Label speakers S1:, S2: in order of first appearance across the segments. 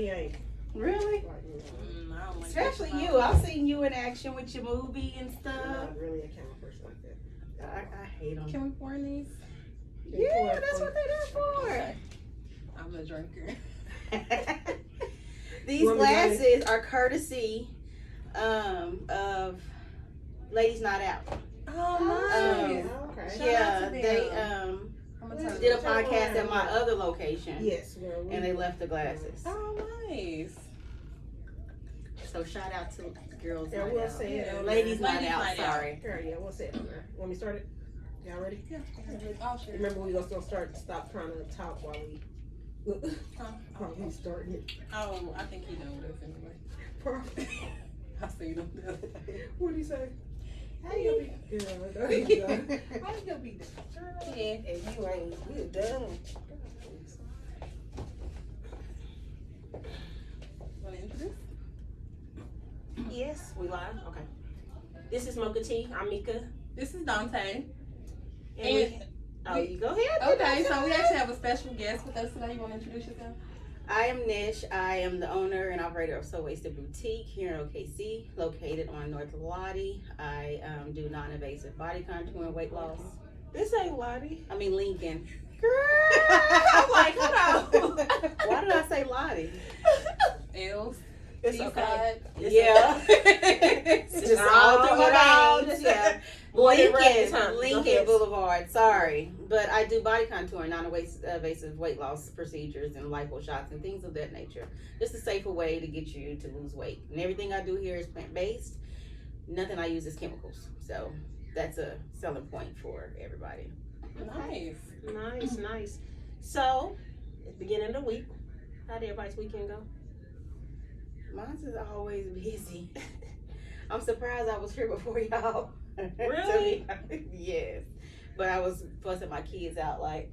S1: He ain't.
S2: Really?
S3: I don't like
S2: Especially
S3: that.
S2: you. I've seen you in action with your movie and
S1: I'm
S2: stuff.
S1: not really a camera person like that.
S2: I hate them.
S3: Can we pour in these?
S2: Yeah, that's what they're there
S3: I'm a drinker.
S2: for. These glasses are courtesy of Ladies Not Out.
S3: Oh, nice.
S1: Okay.
S3: Shout
S2: Yeah,
S3: out to them.
S2: they
S3: I'm gonna tell
S2: did a
S3: you.
S2: podcast at my other location.
S1: Yes, well,
S2: And they left the glasses.
S3: Oh, nice.
S2: So shout out to Girls
S1: Yeah,
S2: Night
S1: we'll
S2: Out.
S1: say it.
S2: Ladies Night
S3: Ladies
S2: Out,
S3: Night Out.
S2: sorry.
S1: Yeah, we'll say it on there. Want me to start it? Y'all ready?
S3: Yeah. Oh, sure.
S1: Remember, we gonna stop trying to talk while we starting it.
S3: Oh, I think he knows this anyway.
S1: Perfect.
S3: I seen him the other day.
S1: What do you say?
S2: How you
S1: Yeah,
S3: How you gonna be
S2: Yeah, and you ain't, you done.
S3: Want to introduce?
S4: Yes, we live. Okay. This is Mochatea. I'm Mika.
S3: This is Dante.
S4: And you go ahead.
S3: Okay, so we actually have a special guest with us today. You want to introduce yourself?
S2: I am Nish. I am the owner and operator of So Wasted Boutique here in OKC, located on North Lottie. I do non-invasive body contour and weight loss.
S4: This ain't Lottie.
S2: I mean Lincoln.
S4: I'm like, hold on.
S2: Why did I say Lottie?
S3: L's.
S4: It's
S3: East
S4: okay.
S3: side.
S2: Yeah. Just all through my veins. Yeah. Lincoln Boulevard. Sorry, but I do body contour, non-invasive weight loss procedures, and lipo shots and things of that nature. Just a safer way to get you to lose weight. And everything I do here is plant-based. Nothing I use is chemicals. So that's a selling point for everybody.
S3: Nice.
S4: Nice. So, it's the beginning of the week. How did everybody's weekend go?
S2: Mine's is always busy. I'm surprised I was here before y'all.
S4: Really?
S2: Yes. But I was fussing my kids out like,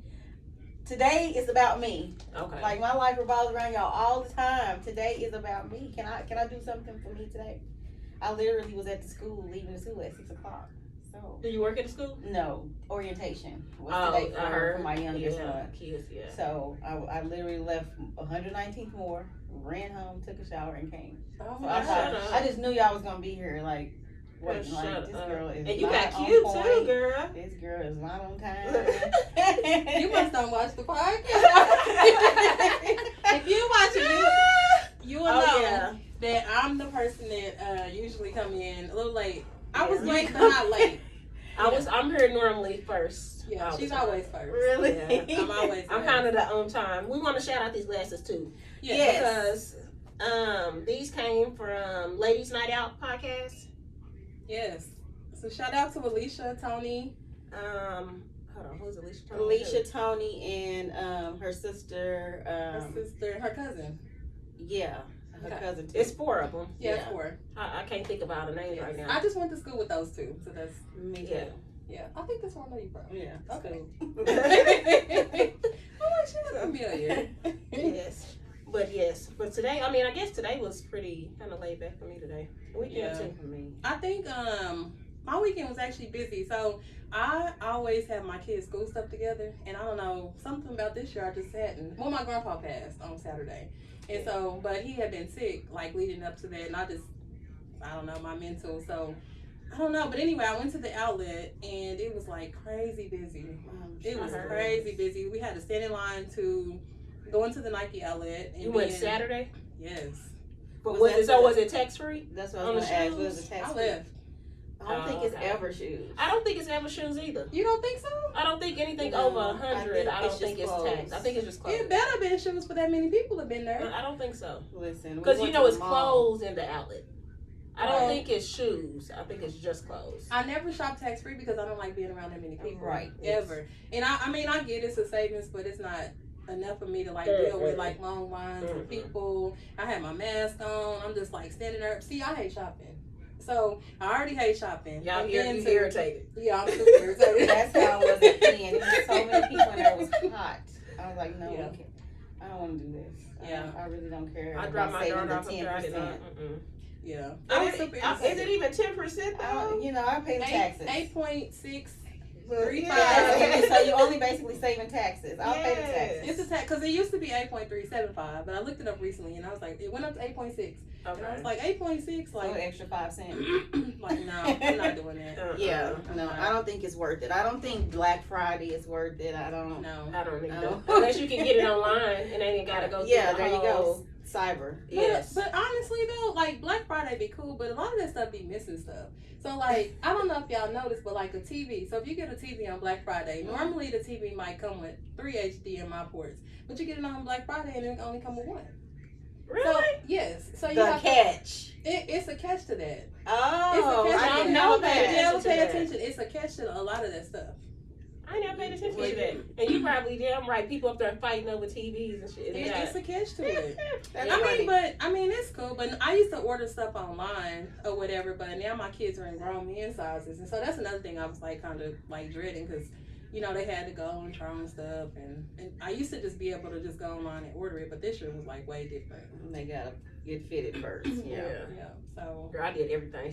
S2: today is about me.
S4: Okay.
S2: Like my life revolves around y'all all the time. Today is about me. Can I do something for me today? I literally was at the school, leaving the school at 6:00. So
S4: Do you work at the school?
S2: no, orientation was today
S4: I heard.
S2: for my youngest
S4: Yeah,
S2: son.
S4: kids, yeah.
S2: So I literally left 119th more, ran home, took a shower, and came.
S3: Oh,
S2: So I,
S3: my
S2: thought,
S4: up.
S2: I just knew y'all was gonna be here. Like,
S4: Well,
S2: waiting, like
S4: shut
S2: this
S4: up.
S2: girl is
S4: And you
S2: not
S4: got
S2: on
S4: cute
S2: point.
S4: too, girl.
S2: This girl is not on time.
S3: You must don't watch the podcast. If you watch it, you will know that I'm the person that usually come in a little late. I was
S4: Yeah.
S3: late, but not late.
S4: I'm here normally first.
S3: Yeah,
S4: all the
S3: she's
S4: time.
S3: always first.
S2: Really?
S4: Yeah.
S3: I'm always
S4: I'm
S3: first.
S4: kind of the on time. We want to shout out these glasses too.
S2: Yes.
S4: Because these came from Ladies Night Out podcast.
S3: Yes. So shout out to Alicia, Tony.
S4: Hold on, who's Alicia? Tony?
S2: Alicia, Tony, and her sister.
S3: Her sister, her cousin.
S2: Yeah, her
S3: Okay.
S2: cousin too.
S4: It's 4 of them.
S3: Yeah,
S2: Yeah.
S3: 4.
S4: I can't think about a name
S3: Yes.
S4: right now.
S3: I just went to school with those two, so that's
S2: Me too.
S4: Yeah.
S3: yeah. I think that's where I know you from.
S2: Yeah.
S3: Okay.
S2: Cool.
S3: I'm like, she looks familiar.
S4: Yes. But today, I mean, I guess today was pretty kind of laid back for me today. Weekend
S3: Yeah.
S4: too.
S2: For me.
S3: I think my weekend was actually busy. So I always have my kids' school stuff together, and I don't know, something about this year I just hadn't. Well, my grandpa passed on Saturday, and so but he had been sick like leading up to that, and I don't know, my mental. So I don't know, but anyway, I went to the outlet and it was like crazy busy. It was crazy busy. We had to stand in line to go into the Nike outlet. And
S4: You went Saturday?
S3: Yes.
S4: But
S2: Was
S4: was it tax free?
S2: That's what I
S4: On
S2: was
S4: the
S2: going to ask.
S4: shoes?
S2: Was it tax
S3: I
S2: free?
S3: left.
S2: I don't think it's
S4: okay.
S2: ever shoes.
S4: I don't think it's ever shoes either.
S3: You don't think so?
S4: I don't think anything
S2: No,
S4: over
S2: I
S4: 100.
S2: think
S4: I don't
S2: it's
S4: think
S2: just
S4: it's taxed.
S2: clothes.
S4: I think it's just clothes.
S3: It better been shoes for that many people have been there.
S4: I don't think so.
S2: Listen, we
S4: Because
S2: went
S4: you know
S2: to
S4: it's
S2: the mall.
S4: clothes in the outlet. I don't
S3: Right.
S4: think it's shoes. I think it's just clothes.
S3: I never shop tax free because I don't like being around that many people.
S2: Right.
S3: Ever. And I mean, I get it's a savings, but it's not enough for me to like deal with like long lines of people. I had my mask on. I'm just like standing there. See, I hate shopping. So I already hate shopping.
S4: Y'all
S3: And
S4: you
S3: then to-
S4: irritated.
S3: Yeah, I'm super irritated.
S2: That's how I was at the end. There was so many people and it was hot. I was like, no,
S3: Yeah.
S2: we can't. I don't want to do this.
S3: Yeah.
S2: I really don't care.
S4: I
S2: about
S4: dropped my
S2: saving
S4: daughter off
S2: the
S4: and tried it
S2: 10%.
S4: on.
S3: Yeah.
S4: I
S3: I was
S4: mean,
S3: super
S4: is
S3: irritated.
S4: it even 10% though?
S2: You know, I pay the taxes.
S3: 8.6 $3.5.
S2: So you only basically saving taxes. I'll pay the taxes.
S3: It's a tax because it used to be 8.375, but I looked it up recently and I was like, it went up to 8.6. And I was like, 8.6,
S2: Like
S3: like,
S2: an extra 5 cents.
S3: like no, I'm not doing that.
S2: Yeah, no, I don't think it's worth it. I don't think Black Friday is worth it. I don't.
S3: No.
S4: I don't either.
S2: No.
S4: Unless you can get it online and ain't gotta go.
S2: Yeah,
S4: through
S2: there
S4: the
S2: you go.
S4: whole-
S2: Cyber.
S4: Yes.
S3: But honestly though, like Black Friday be cool, but a lot of that stuff be missing stuff. So like, I don't know if y'all noticed, but like a TV. So if you get a TV on Black Friday, normally the TV might come with 3 HDMI ports, but you get it on Black Friday and it only come with 1.
S4: Really?
S3: So, yes. So you
S2: The
S3: have
S2: catch.
S3: it's a catch to that.
S2: Oh,
S3: It's a catch.
S2: I didn't
S4: know
S2: know
S4: that.
S2: that.
S3: Yeah, pay
S4: that.
S3: attention. It's a catch to a lot of that stuff.
S4: I never paid attention to that. And you probably damn right. People up there fighting over TVs and shit.
S3: It's a catch to it.
S2: That's
S3: I mean, it's cool. But I used to order stuff online or whatever. But now my kids are in grown men sizes, and so that's another thing I was like kind of like dreading because you know they had to go and try on stuff, and I used to just be able to just go online and order it. But this year was like way different.
S2: They gotta get fitted first.
S4: Yeah.
S3: So
S4: Girl, I did everything.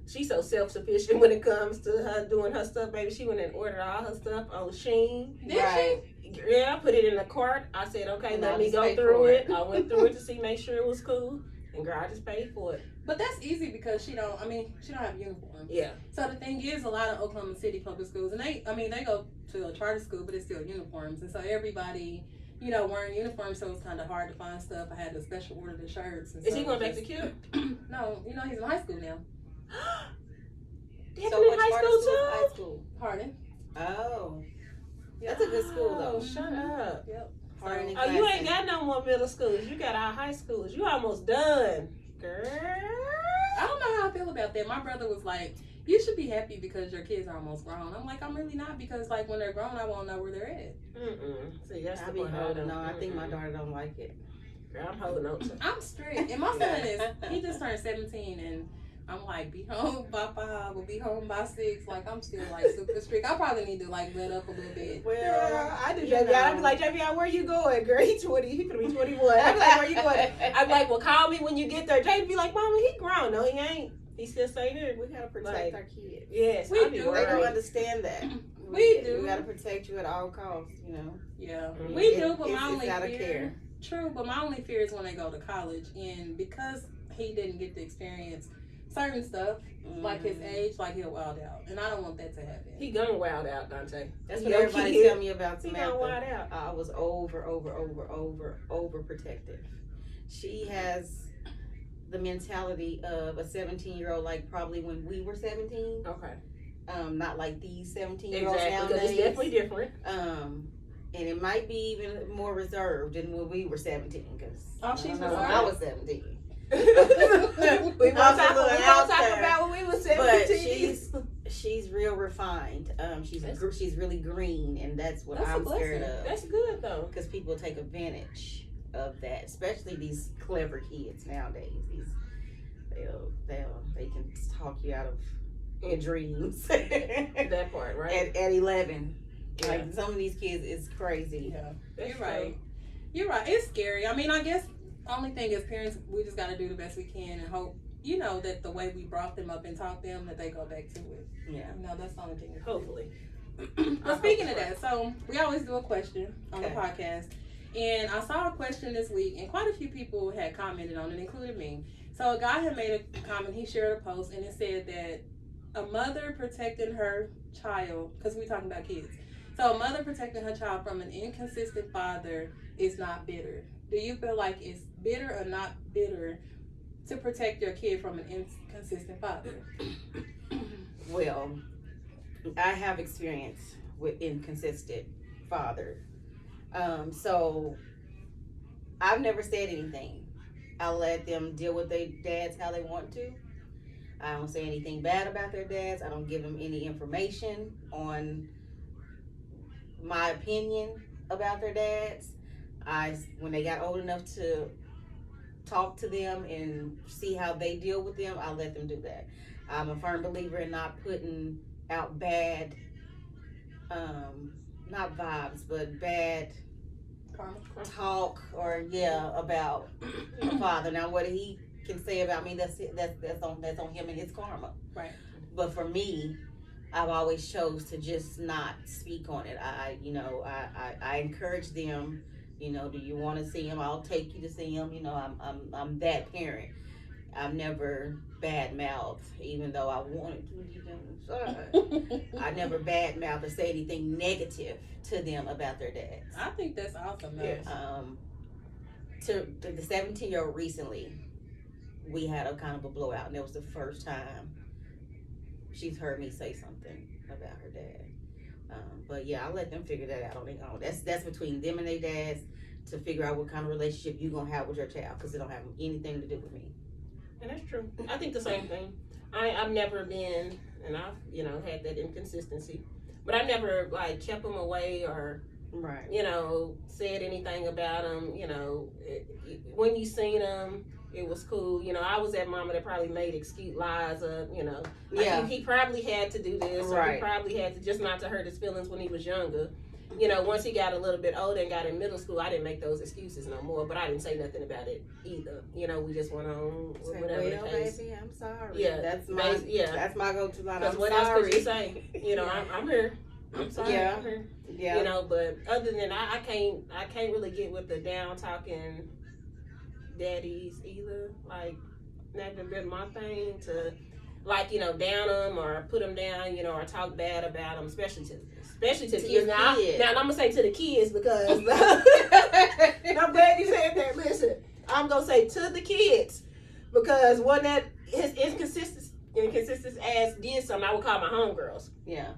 S4: She's so self-sufficient when it comes to her doing her stuff, baby. She went and ordered all her stuff on Shein.
S3: did
S2: Right.
S4: Yeah, I put it in the cart. I said, okay,
S2: And
S4: let
S2: I
S4: me
S2: just
S4: go
S2: paid
S4: through
S2: for
S4: it.
S2: it.
S4: I went through it to see, make sure it was cool. And girl, I just paid for it.
S3: But that's easy because she don't have uniforms.
S4: Yeah.
S3: So the thing is, a lot of Oklahoma City public schools, and they go to a charter school, but it's still uniforms, and so everybody, you know, wearing uniforms, so it's kind of hard to find stuff. I had to special order the shirts. And
S4: Is he
S3: so
S4: going back to
S3: just-
S4: Q?
S3: No, you know he's in high school now.
S4: He's
S2: So
S4: in
S2: which
S4: high
S2: part
S4: school
S2: of school?
S4: too?
S2: High school.
S3: Hardin.
S2: Oh,
S3: Yeah.
S2: that's a good school
S4: Oh,
S2: though.
S4: shut up.
S3: Yep.
S2: Hardin and
S4: Oh, you ain't
S2: Claxton.
S4: got no more middle schools. You got our high schools. You almost done. Girl.
S3: I don't know how I feel about that. My brother was like, "You should be happy because your kids are almost grown." I'm like, "I'm really not because like when they're grown, I won't know where they're at."
S4: See, that's
S2: I
S4: the
S2: be
S4: part
S2: holding
S4: don't-
S2: on. I think my daughter don't like it.
S4: Girl, I'm holding on to.
S3: I'm strict, and my son he just turned 17, and I'm like, be home by 5 or be home by 6. Like I'm still like super strict. I probably need to like let up a little bit.
S2: Well,
S4: I do
S2: you
S4: JV. I'd be
S2: know.
S4: like, JV, where you going? Girl, he 20. He gonna be 21. I'd be like, where you going? I'd be like, well, call me when you get there. JV be like, Mama, he grown. No, he ain't. He still stay here.
S2: We gotta protect
S4: Like,
S2: our kids.
S4: Yes,
S3: We
S4: I be
S3: do.
S2: They don't
S4: worried.
S2: understand that.
S3: We do.
S2: We gotta protect you at all costs. You know.
S3: Yeah,
S4: Mhm.
S3: we do. But
S2: It's
S3: my only
S2: out of
S3: fear,
S2: care.
S3: true. But my only fear is when they go to college, and because he didn't get to experience certain stuff like his
S2: Mhm.
S3: age, like he'll wild out, and I don't want that to happen.
S4: He gonna wild out, Dante.
S2: That's
S4: He
S2: what
S4: your
S2: everybody
S4: kid.
S2: tell me about
S4: He gonna wild
S2: Samantha.
S4: out.
S2: I was over protective. She has the mentality of a 17-year-old, like probably when we were 17.
S4: Okay.
S2: Not like these 17-year-olds
S4: Exactly, because
S2: nowadays.
S4: it's definitely different.
S2: And it might be even more reserved than when we were 17. Because
S3: Oh, she's
S2: when
S3: reserved?
S2: I was 17.
S4: we won't
S2: I was a
S4: talk,
S2: little
S4: we
S2: out
S4: won't talk
S2: there.
S4: about when we was
S2: But
S4: 17.
S2: she's real refined. She's really green, and that's what
S3: That's a
S2: I'm scared
S3: blessing.
S2: of.
S4: That's good though.
S2: Because people take advantage of that, especially these clever kids nowadays. They can talk you out of your dreams
S4: That part, right?
S2: at 11.
S4: Yeah.
S2: Like some of these kids is crazy.
S3: Yeah,
S4: That's
S3: you're
S4: true.
S3: right. You're right. It's scary. I mean, I guess only thing as parents, we just got to do the best we can and hope, you know, that the way we brought them up and taught them that they go back to it.
S2: Yeah.
S3: You know, that's the only thing. we can do.
S4: Hopefully.
S3: But speaking of that, so we always do a question on the
S2: Okay.
S3: podcast. And I saw a question this week, and quite a few people had commented on it, including me. So a guy had made a comment, he shared a post, and it said that a mother protecting her child, because we're talking about kids. So a mother protecting her child from an inconsistent father is not bitter. Do you feel like it's bitter or not bitter to protect your kid from an inconsistent father?
S2: Well, I have experience with inconsistent fathers. So I've never said anything. I let them deal with their dads how they want to. I don't say anything bad about their dads. I don't give them any information on my opinion about their dads. When they got old enough to talk to them and see how they deal with them, I let them do that. I'm a firm believer in not putting out bad, not vibes, but bad
S3: Karma?
S2: talk about a father. Now, what he can say about me, that's on him and his karma.
S3: Right.
S2: But for me, I've always chose to just not speak on it. I encourage them. Do you want to see him? I'll take you to see him. I'm that parent. I've never bad mouthed, even though I wanted to deep down inside. I never bad mouthed or say anything negative to them about their dads.
S3: I think that's awesome. Though.
S1: Yes.
S2: To the 17-year-old recently, we had a kind of a blowout, and it was the first time she's heard me say something about her dad. But yeah, I'll let them figure that out on their own. That's between them and their dads to figure out what kind of relationship you gonna have with your child, because it don't have anything to do with me.
S4: And that's true. I think the same thing. I've never been, and I've had that inconsistency, but I never like kept them away or
S2: Right.
S4: said anything about them. When you seen them, it was cool. I was that mama that probably made excuse lies up. Like
S2: Yeah.
S4: he probably had to do this, or he
S2: Right.
S4: probably had to, just not to hurt his feelings when he was younger. Once he got a little bit older and got in middle school, I didn't make those excuses no more. But I didn't say nothing about it either. We just went on with
S2: Say,
S4: whatever the
S2: well,
S4: case.
S2: baby, I'm sorry.
S4: Yeah,
S2: That's my
S4: yeah.
S2: That's my go-to line.
S4: Because
S2: I'm
S4: what else
S2: sorry.
S4: could you say? I'm here. I'm sorry.
S2: Yeah.
S4: I'm here.
S2: Yeah.
S4: But other than that, I can't really get with the down talking daddies either. Like, never been my thing to, like, down them or put them down, or talk bad about them, especially to the
S2: To
S4: kids.
S2: your
S4: Now,
S2: kids.
S4: I'm gonna say to the kids because I'm glad you said that. Listen, I'm gonna say to the kids because one that his inconsistent ass did something, I would call my homegirls
S2: Yeah.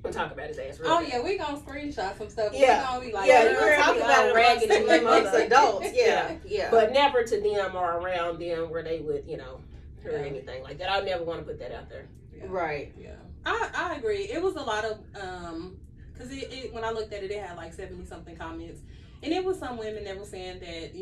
S4: and talk about his ass. Real
S3: Oh
S4: bad.
S3: yeah, we gonna screenshot some stuff.
S4: Yeah.
S3: We gonna be like,
S2: Yeah,
S3: girl,
S2: you were talking
S3: we
S2: about
S3: all
S2: ragging
S3: ragging
S2: them amongst adults. Yeah.
S4: But never to them or around them where they would, hurt
S3: Yeah.
S4: anything like that. I never want to put that out there.
S3: Yeah.
S2: Right.
S3: Yeah, I agree. It was a lot of because it when I looked at it, it had like 70 something comments, and it was some women that were saying that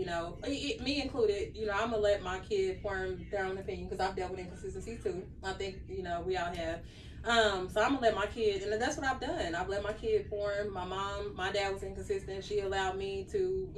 S3: me included. I'm gonna let my kid form their own opinion because I've dealt with inconsistencies too. I think we all have. So I'm gonna let my kid, and that's what I've done. I've let my kid form. My dad was inconsistent. She allowed me to,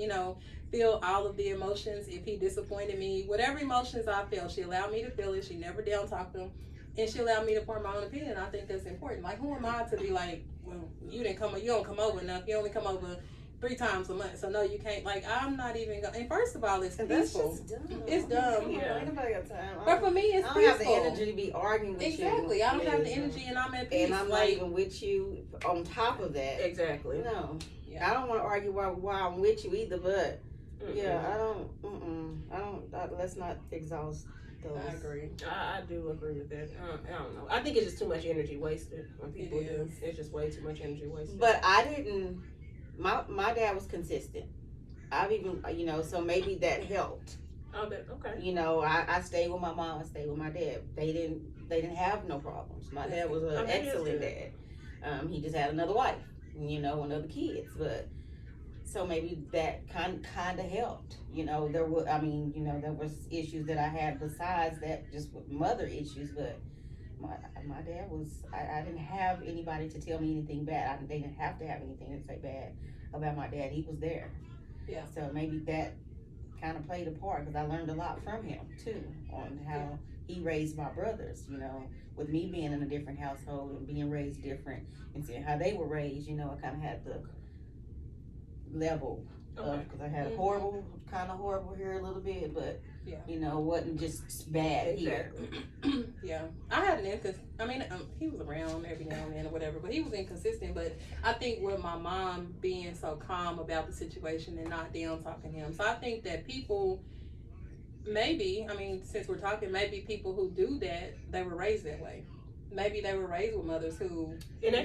S3: feel all of the emotions. If he disappointed me, whatever emotions I felt, she allowed me to feel it. She never down talked them, and she allowed me to form my own opinion. I think that's important. Like, who am I to be like, well, you don't come over enough. You only come over 3 times a month, so no, you can't. Like, I'm not even going. And first of all, it's peaceful.
S2: That's just dumb.
S3: It's dumb.
S2: Yeah. Ain't nobody got time.
S3: But for me, it's
S2: I don't
S3: peaceful.
S2: have the energy to be arguing with you.
S3: Exactly. I don't have the energy, and I'm at peace.
S2: And I'm not even with you on top of that.
S4: Exactly.
S2: No.
S3: Yeah.
S2: I don't want to argue why I'm with you either, but yeah, I don't, let's not exhaust those.
S3: I agree.
S4: I do agree with that. I don't know. I think it's just too much energy wasted when people
S3: It
S4: do.
S3: is.
S4: It's just way too much energy wasted.
S2: But I didn't, my dad was consistent. I've even, so maybe that helped.
S4: Oh, okay.
S2: I stayed with my mom, I stayed with my dad. They didn't have no problems. My dad was an excellent dad. He just had another wife, and other kids, but so maybe that kind of helped. There was issues that I had besides that, just with mother issues, but my dad was, I didn't have anybody to tell me anything bad. They didn't have to have anything to say bad about my dad. He was there.
S3: Yeah.
S2: So maybe that kind of played a part, because I learned a lot from him too on how he raised my brothers. With me being in a different household and being raised different and seeing how they were raised, I kind of had the level of, because I had a kind of horrible here a little bit, but wasn't just bad here.
S3: Yeah, I had he was around every now and then or whatever, but he was inconsistent. But I think with my mom being so calm about the situation and not down talking him, so I think that people, maybe, since we're talking, maybe people who do that, they were raised that way. Maybe they were raised with mothers who, always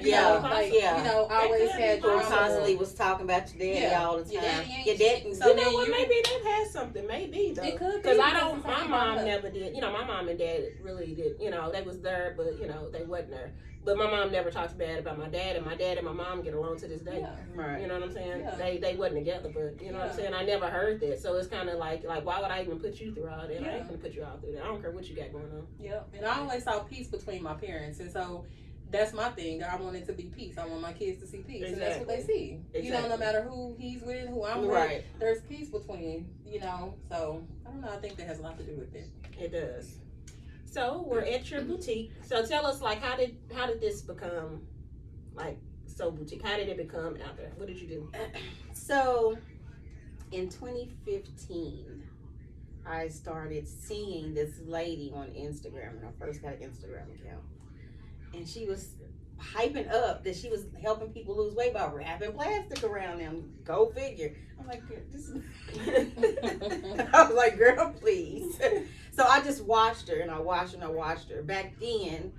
S3: had
S2: Who
S3: drama.
S2: constantly was talking about your daddy all the time. Your daddy,
S3: So
S4: maybe that has something. Maybe though.
S3: It could be.
S4: Because my mom never did. My mom and dad really did. They was there, but they wasn't there. But my mom never talks bad about my dad, and my dad and my mom get along to this day.
S3: Yeah.
S2: Right.
S4: You know what I'm saying?
S3: Yeah.
S4: They wasn't together, but you know what I'm saying? I never heard that. So it's kind of like why would I even put you through all that? I ain't gonna put you all through that. I don't care what you got going on.
S3: Yeah. And I always saw peace between my parents, and so that's my thing. I want it to be peace. I want my kids to see peace, and that's what they see.
S4: Exactly.
S3: No matter who he's with, who I'm with, there's peace between. So I don't know. I think that has a lot to do with it.
S4: It does. So we're at your boutique. So tell us, like, how did this become, like, so boutique? How did it become out there? What did you do?
S2: So in 2015, I started seeing this lady on Instagram when I first got an Instagram account, and she was hyping up that she was helping people lose weight by wrapping plastic around them. Go figure. I'm like, this is I was like, girl, please. So I just watched her, and I watched her, and I watched her. Back then,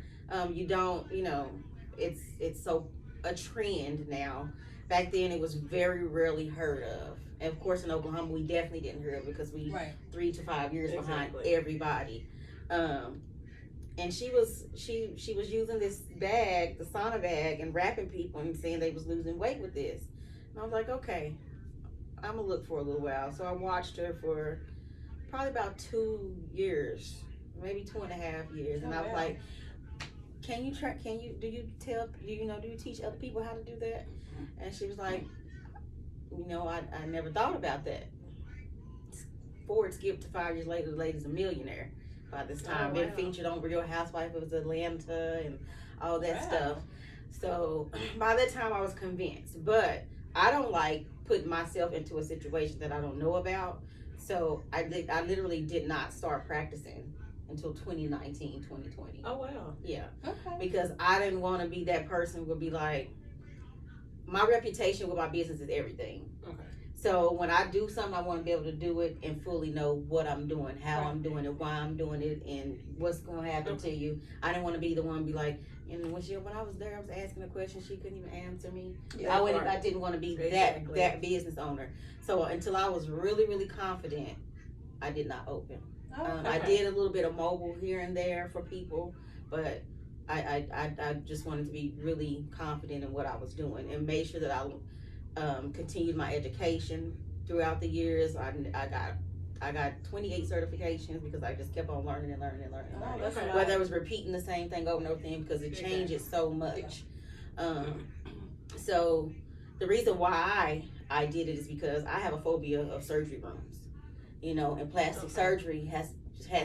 S2: it's so a trend now. Back then, it was very rarely heard of. And of course, in Oklahoma, we definitely didn't hear of it because we 3 to 5 years behind everybody. And she was using this bag, the sauna bag, and wrapping people and saying they was losing weight with this. And I was like, okay, I'm gonna look for a little while. So I watched her for probably about 2 years, maybe 2.5 years, and I was like, do you teach other people how to do that? And she was like, I never thought about that. Forward skip to 5 years later, the lady's a millionaire by this time. Been featured on Real Housewives of Atlanta and all that stuff. So by that time I was convinced, but I don't like putting myself into a situation that I don't know about. So I literally did not start practicing until 2019, 2020.
S4: Oh wow.
S2: Yeah.
S3: Okay.
S2: Because I didn't want to be that person who would be like, my reputation with my business is everything.
S4: Okay.
S2: So when I do something, I want to be able to do it and fully know what I'm doing, how I'm doing it, why I'm doing it, and what's going to happen to you. I didn't want to be the one to be like, and when I was there, I was asking a question, she couldn't even answer me.
S3: Yeah,
S2: I didn't want to be that business owner. So until I was really, really confident, I did not open. I did a little bit of mobile here and there for people, but I just wanted to be really confident in what I was doing and made sure that I continued my education throughout the years. I got 28 certifications because I just kept on learning. Whether I was repeating the same thing over and over again because it changes so much. So the reason why I did it is because I have a phobia of surgery rooms. And plastic surgery has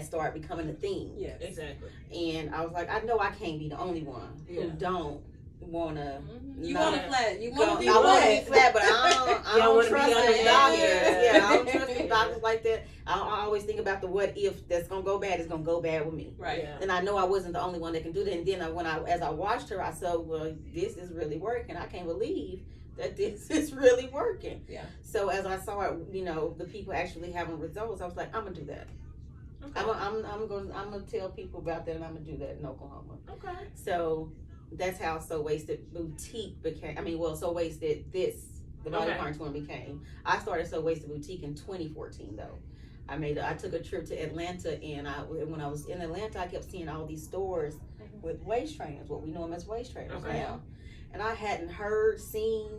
S2: started becoming a thing.
S3: Yes,
S4: exactly.
S2: And I was like, I know I can't be the only one who don't want to.
S3: You want to flat. You want to be
S2: flat. I want to be flat, but I don't trust the doctors.
S3: Yeah.
S2: I don't trust the doctors like that. I always think about the what if that's gonna go bad. It's gonna go bad with me.
S3: Right.
S4: Yeah.
S2: And I know I wasn't the only one that can do that. And then as I watched her, I said, well, this is really working. I can't believe that this is really working.
S3: Yeah.
S2: So as I saw it, the people actually having results, I was like, I'm gonna do that.
S4: Okay.
S2: I'm gonna tell people about that, and I'm gonna do that in Oklahoma.
S4: Okay.
S2: So that's how So Wasted Boutique became. So Wasted the body contouring became. I started So Wasted Boutique in 2014 though. I took a trip to Atlanta, and when I was in Atlanta, I kept seeing all these stores with waist trainers, what we know them as waist trainers now. And I hadn't heard, seen,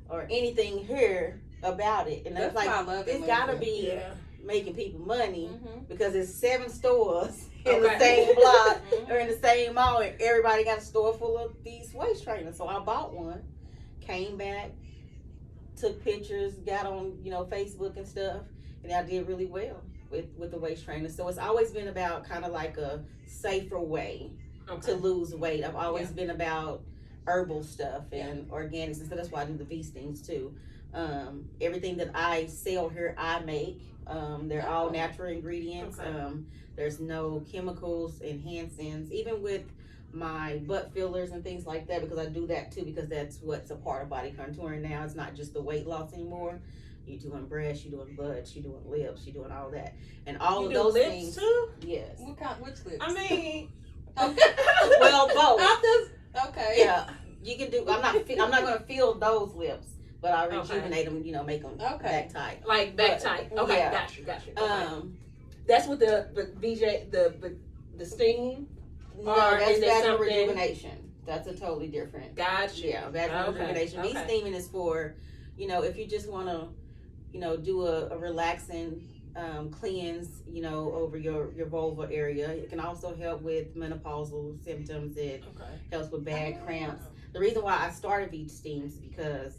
S2: or anything here about it. And
S3: that's
S2: like, it's gotta be making people money because it's 7 stores in the same block or in the same mall, and everybody got a store full of these waist trainers. So I bought one, came back, took pictures, got on Facebook and stuff, and I did really well with the waist trainers. So it's always been about kind of like a safer way to lose weight. I've always been about herbal stuff and organics, and so that's why I do the bee stings too. Everything that I sell here, I make. They're all natural ingredients. There's no chemicals, enhancements, even with my butt fillers and things like that, because I do that too, because that's what's a part of body contouring now. It's not just the weight loss anymore. You're doing breasts, you're doing butts, you're doing lips, you're doing all that, and all of those things
S4: too.
S2: Yes.
S3: Which lips?
S4: I mean,
S2: well, both.
S3: Okay.
S2: Yeah, you can do. I'm not gonna fill those lips, but I rejuvenate them. Make them back tight.
S4: Like back tight. Okay,
S2: yeah.
S4: got you. Okay. That's what the VJ the steam.
S2: No,
S4: or
S2: that's
S4: is there
S2: vaginal
S4: something?
S2: Rejuvenation. That's a totally different.
S4: Gotcha.
S2: Yeah, vaginal rejuvenation. Bee steaming is for, if you just want to, do a relaxing cleanse, over your vulva area. It can also help with menopausal symptoms. It helps with bad cramps. The reason why I started bee steams is because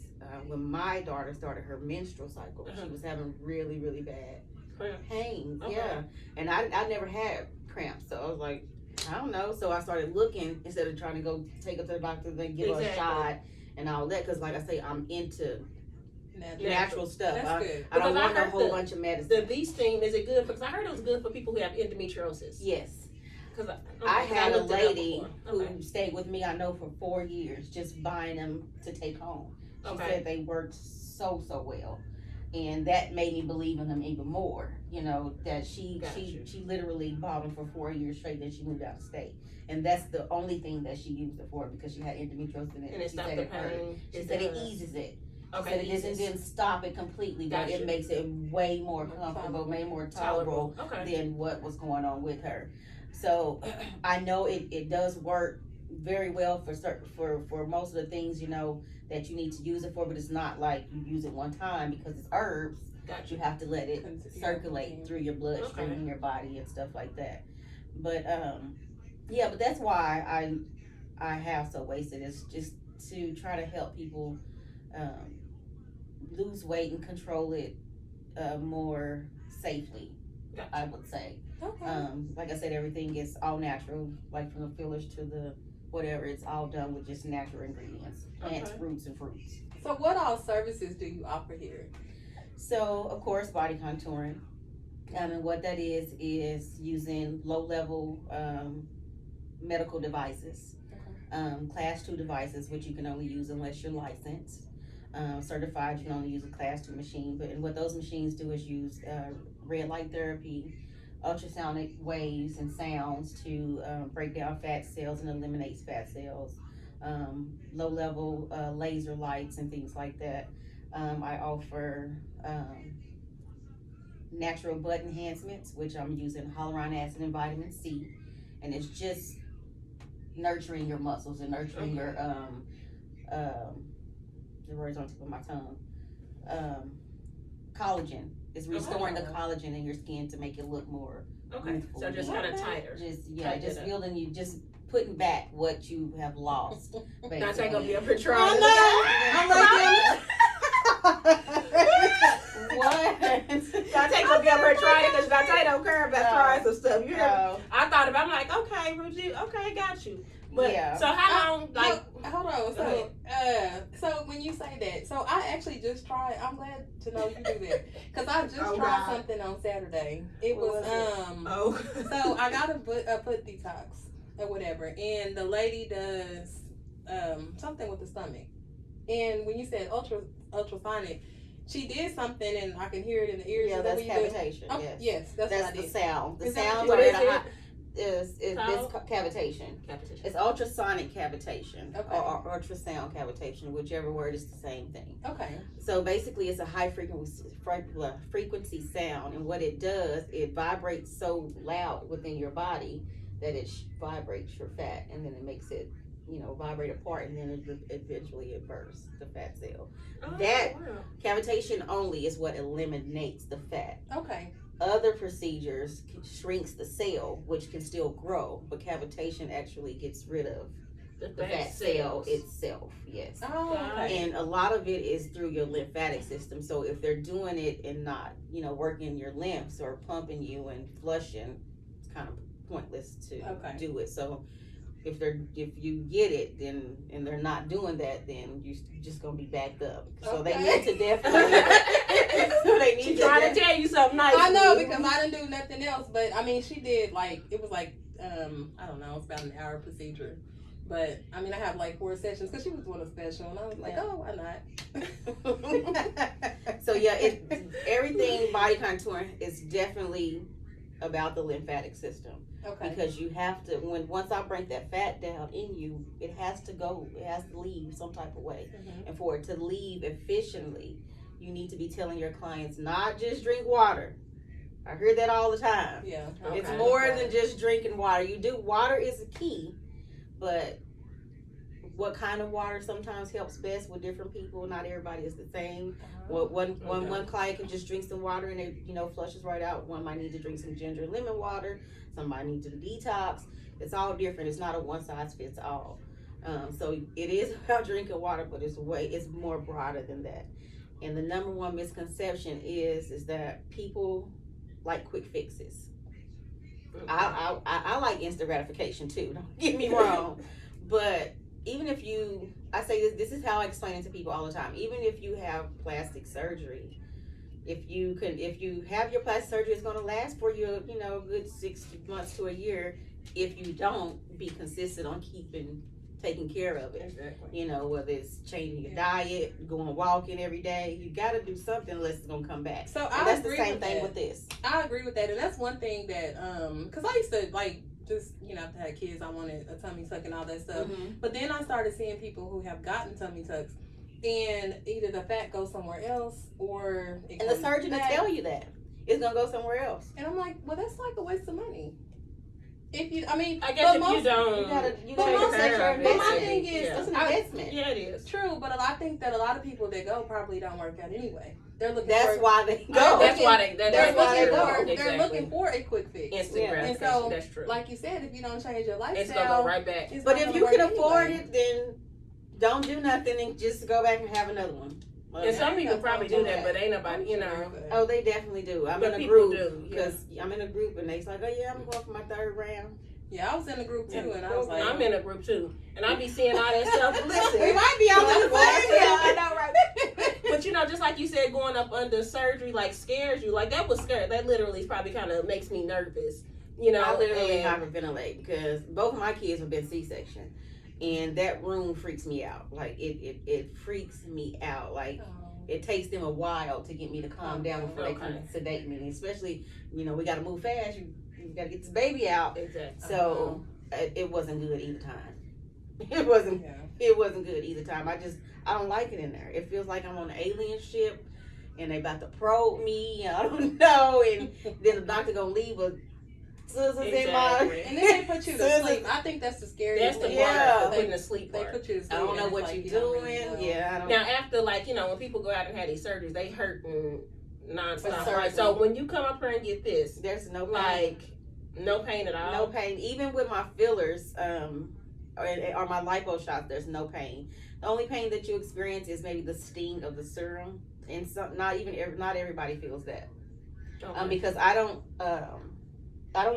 S2: when my daughter started her menstrual cycle, she was having really, really bad pain. And I never had cramps. So I was like, I don't know. So I started looking instead of trying to go take her to the doctor and then give her a shot and all that. Because like I say, I'm into natural stuff.
S3: That's good.
S2: I don't
S4: Because I
S2: want a
S4: heard
S2: whole bunch of medicine.
S4: The bee sting, is it good? Because I heard it was good for people who have endometriosis.
S2: Yes.
S4: Because
S2: I had a
S4: looked it up
S2: lady
S4: before.
S2: who stayed with me, I know, for 4 years, just buying them to take home. She
S4: Okay.
S2: said they worked so well. And that made me believe in them even more. You know, that she literally bought them for 4 years straight, then she moved out of state. And that's the only thing that she used it for, because she had endometriosis in it.
S4: And it
S2: She
S4: stopped
S2: said
S4: the
S2: it hurt.
S4: pain.
S2: She said it eases it.
S4: Okay.
S2: She said it didn't stop it completely, but
S4: Gotcha.
S2: it makes it way more comfortable, way more tolerable
S4: Okay.
S2: than what was going on with her. So I know it does work very well for most of the things, you know, that you need to use it for, but it's not like you use it one time because it's herbs.
S4: Gotcha.
S2: You have to let it circulate through your bloodstream and your body and stuff like that. But yeah, but that's why I have So Wasted. It's just to try to help people lose weight and control it more safely.
S4: Gotcha.
S2: I would say.
S3: Okay.
S2: Like I said, everything is all natural, like from the fillers to the whatever. It's all done with just natural ingredients, plants, roots, and fruits.
S3: So what all services do you offer here?
S2: So of course, body contouring. And what that is using low-level medical devices, class 2 devices, which you can only use unless you're licensed. Certified, you can only use a class 2 machine. But and what those machines do is use red light therapy, ultrasonic waves and sounds to break down fat cells and eliminates fat cells. Low-level laser lights and things like that. I offer natural butt enhancements, which I'm using hyaluronic acid and vitamin C, and it's just nurturing your muscles and nurturing your the words on the tip of my tongue, collagen. It's restoring the collagen in your skin to make it look more youthful.
S4: So just kind of tighter.
S2: Just building you, just putting back what you have lost.
S4: Not taking up your patrol.
S2: What?
S4: I take up your patrol because I don't care about trying some stuff. You know, I thought about. I'm like, okay, Ruji, okay, got you. But so how long? Like,
S3: hold on. So when you say that, so I actually just tried. I'm glad to know you do that because I just tried something on Saturday. It was So I got a foot detox or whatever, and the lady does something with the stomach. And when you said ultrasonic, she did something, and I can hear it in the ears.
S2: Yeah, that's cavitation.
S3: Oh, yes, that's what I did.
S2: The sound. The sounds
S4: what
S2: are
S4: is
S2: at a
S4: it?
S2: high. It's cavitation. It's ultrasonic cavitation or ultrasound cavitation, whichever word is the same thing.
S3: Okay.
S2: So basically, it's a high frequency sound, and what it does, it vibrates so loud within your body that it vibrates your fat, and then it makes it, vibrate apart, and then eventually it bursts the fat cell. Cavitation only is what eliminates the fat.
S3: Okay.
S2: Other procedures shrinks the cell, which can still grow, but cavitation actually gets rid of the fat cell itself. Yes.
S3: Oh, okay.
S2: And a lot of it is through your lymphatic system. So if they're doing it and not, working your lymphs or pumping you and flushing, it's kind of pointless to do it. So if you get it, then and they're not doing that, then you're just gonna be backed up. So they need to definitely.
S4: She's trying to tell you something nice.
S3: I know, because I didn't do nothing else. But I mean, she did it was I don't know, it's about an hour procedure. But I mean, I have 4 sessions because she was doing a special, and I was like, oh, why
S2: not? So yeah, everything body contouring is definitely about the lymphatic system.
S3: Okay.
S2: Because you have to, once I break that fat down in you, it has to go, it has to leave some type of way.
S3: Mm-hmm.
S2: And for it to leave efficiently, you need to be telling your clients not just drink water. I hear that all the time.
S3: Yeah.
S2: Okay. It's more than just drinking water. Water is a key, but what kind of water sometimes helps best with different people. Not everybody is the same. One client can just drink some water and it flushes right out. One might need to drink some ginger and lemon water. Somebody needs to detox. It's all different. It's not a one size fits all. So it is about drinking water, but it's more broader than that. And the number one misconception is that people like quick fixes. I like instant gratification too. Don't get me wrong, but even if I say this is how I explain it to people all the time. Even if you have plastic surgery, if you have your plastic surgery, it's going to last for you, a good 6 months to a year. If you don't be consistent on taking care of it,
S4: Exactly.
S2: Whether it's changing your diet, going walking every day, you got to do something unless it's gonna come back.
S3: So
S2: and that's the same thing with this.
S3: I agree with that, and that's one thing that because I used to just after I had kids, I wanted a tummy tuck and all that stuff.
S2: Mm-hmm.
S3: But then I started seeing people who have gotten tummy tucks, and either the fat goes somewhere else or
S2: and the surgeon will tell you that it's gonna go somewhere else.
S3: And I'm like, well, that's like a waste of money. If you,
S4: I guess if you don't,
S2: you gotta
S3: but my thing is,
S2: it's an investment.
S4: Yeah, it is
S3: true. But I think that a lot of people that go probably don't work out anyway. They're looking.
S2: That's
S3: for,
S2: why they go.
S4: That's why they go.
S3: They're looking for a quick fix.
S4: Instant gratification.
S3: And so,
S4: that's true.
S3: like you said, if you don't change your lifestyle,
S4: it's gonna go right back.
S2: But if you can afford it, then don't do nothing and just go back and have another one.
S4: And some people probably do that, but ain't nobody,
S2: Oh, they definitely do. I'm in a group because I'm in a group, and they's like, "Oh yeah, I'm going for my 3rd round."
S3: Yeah, I was in the group too, and I was like,
S4: I'm in a group too, and I be seeing all that stuff. Listen,
S2: we might be on the same. Yeah, I know, right?
S4: But just like you said, going up under surgery scares you. That was scary. That literally probably kind of makes me nervous.
S2: I literally hyperventilate because both of my kids have been C-section, and that room freaks me out. It freaks me out. It takes them a while to get me to calm down before they can sedate me. Especially, we got to move fast. You got to get this baby out.
S4: Exactly.
S2: So it wasn't good either time. It wasn't good either time. I don't like it in there. It feels like I'm on an alien ship and they about to probe me. I don't know. And then the doctor gonna leave with scissors in my.
S3: And then they put you to sleep. I think that's the scariest
S4: thing.
S3: That's
S4: putting to sleep.
S3: They put you to sleep.
S2: I don't know what you're doing. I don't.
S4: Now after when people go out and have these surgeries, they hurting nonstop. Right. So
S2: So
S4: when you come up here and get this,
S2: there's no pain.
S4: No pain at all.
S2: No pain. Even with my fillers, or my lipo shots, there's no pain. The only pain that you experience is maybe the sting of the serum, and not everybody feels that.
S4: Okay.
S2: Because I don't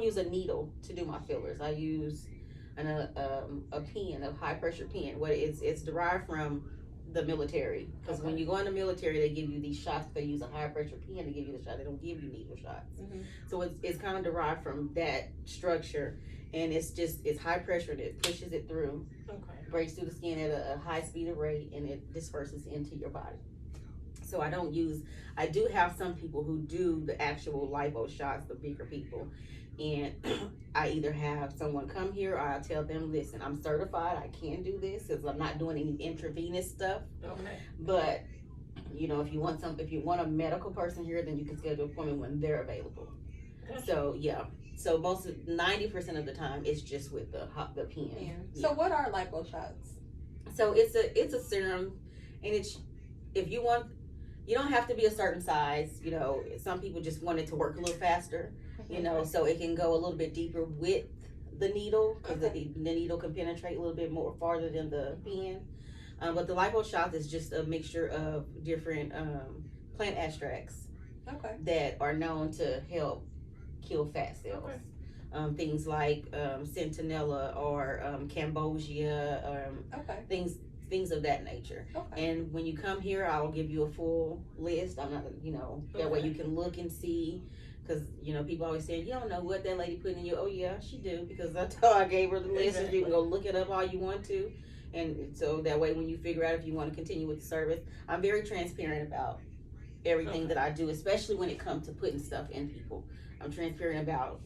S2: use a needle to do my fillers. I use a pen, a high pressure pen. It's derived from the military, because when you go in the military, they give you these shots. They use a high pressure pen to give you the shot. They don't give you needle shots.
S3: Mm-hmm.
S2: So it's kind of derived from that structure, and it's high pressure and it pushes it through, breaks through the skin at a high speed of rate, and it disperses into your body. So I do have some people who do the actual lipo shots, the bigger people, and I either have someone come here or I'll tell them, listen, I'm certified, I can do this because I'm not doing any intravenous stuff.
S4: Okay.
S2: But if you want a medical person here, then you can schedule an appointment when they're available.
S4: Gotcha.
S2: So so 90% of the time it's just with the pen.
S3: Yeah. So what are lipo shots?
S2: So it's a serum, and if you want, you don't have to be a certain size. Some people just want it to work a little faster. So it can go a little bit deeper with the needle, because the needle can penetrate a little bit more farther than the pen. But the lipo shots is just a mixture of different plant extracts that are known to help kill fat cells.
S4: Okay.
S2: Things like centinella or cambogia, things of that nature. And when you come here, I'll give you a full list. I'm not, that way you can look and see. Because, people always say, you don't know what that lady put in you. Oh, yeah, she do. Because that's how I gave her the list.
S4: Exactly.
S2: And you can go look it up all you want to. And so that way when you figure out if you want to continue with the service, I'm very transparent about everything that I do, especially when it comes to putting stuff in people. I'm transparent about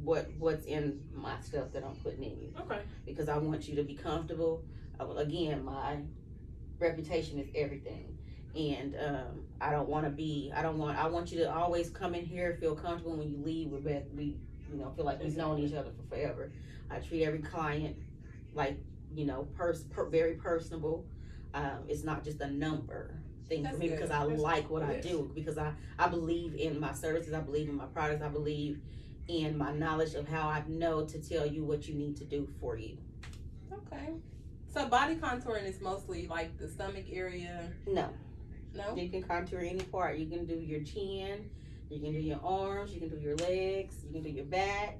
S2: what's in my stuff that I'm putting in you.
S4: Okay.
S2: Because I want you to be comfortable. Again, my reputation is everything. And I want you to always come in here, feel comfortable. When you leave, feel like we've known each other for forever. I treat every client like, very personable. It's not just a number thing for me, because I like what I do, because I believe in my services, I believe in my products, I believe in my knowledge of how I know to tell you what you need to do for you.
S3: Okay. So body contouring is mostly like the stomach area?
S2: No.
S3: No?
S2: You can contour any part. You can do your chin, you can do your arms, you can do your legs, you can do your back.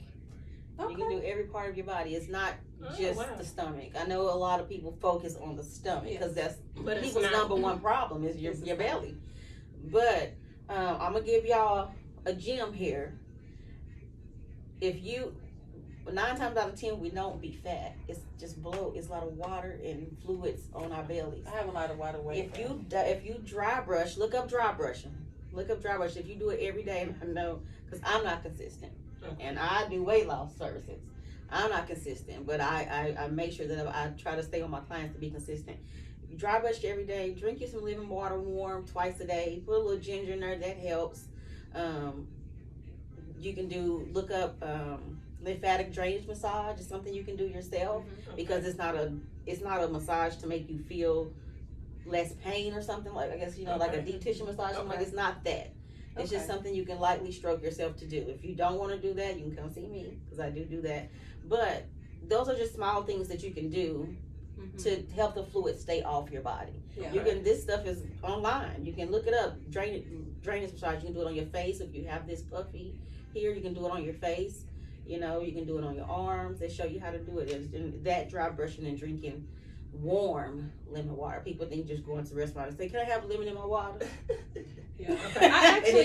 S2: You can do every part of your body. It's not
S4: Oh,
S2: just
S4: wow.
S2: the stomach. I know a lot of people focus on the stomach because that's
S4: But it's
S2: people's
S4: not.
S2: number one problem is your
S3: It's the
S2: belly. But I'm gonna give y'all a gem here. If you 9 times out of 10 we don't be fat. It's just bloat. It's a lot of water and fluids on our bellies.
S3: I have a lot of water weight.
S2: If you dry brush, look up dry brushing. Look up dry brush. If you do it every day, I know because I'm not consistent, and I do weight loss services. I'm not consistent, but I make sure that I try to stay on my clients to be consistent. Dry brush every day. Drink you some living water warm twice a day. Put a little ginger in there. That helps. You can look up lymphatic drainage massage. It's something you can do yourself because it's not a massage to make you feel less pain or something like, I guess, like a deep tissue massage. Like, it's not that. It's just something you can lightly stroke yourself to do. If you don't want to do that, you can come see me because I do that. But those are just small things that you can do to help the fluid stay off your body.
S3: Yeah.
S2: You can. This stuff is online. You can look it up. Drainage massage. You can do it on your face if you have this puffy here. You can do it on your face. You can do it on your arms. They show you how to do it. It's that dry brushing and drinking warm lemon water. People think just going to the restaurant and say, "Can I have lemon in my water?"
S3: Yeah. I actually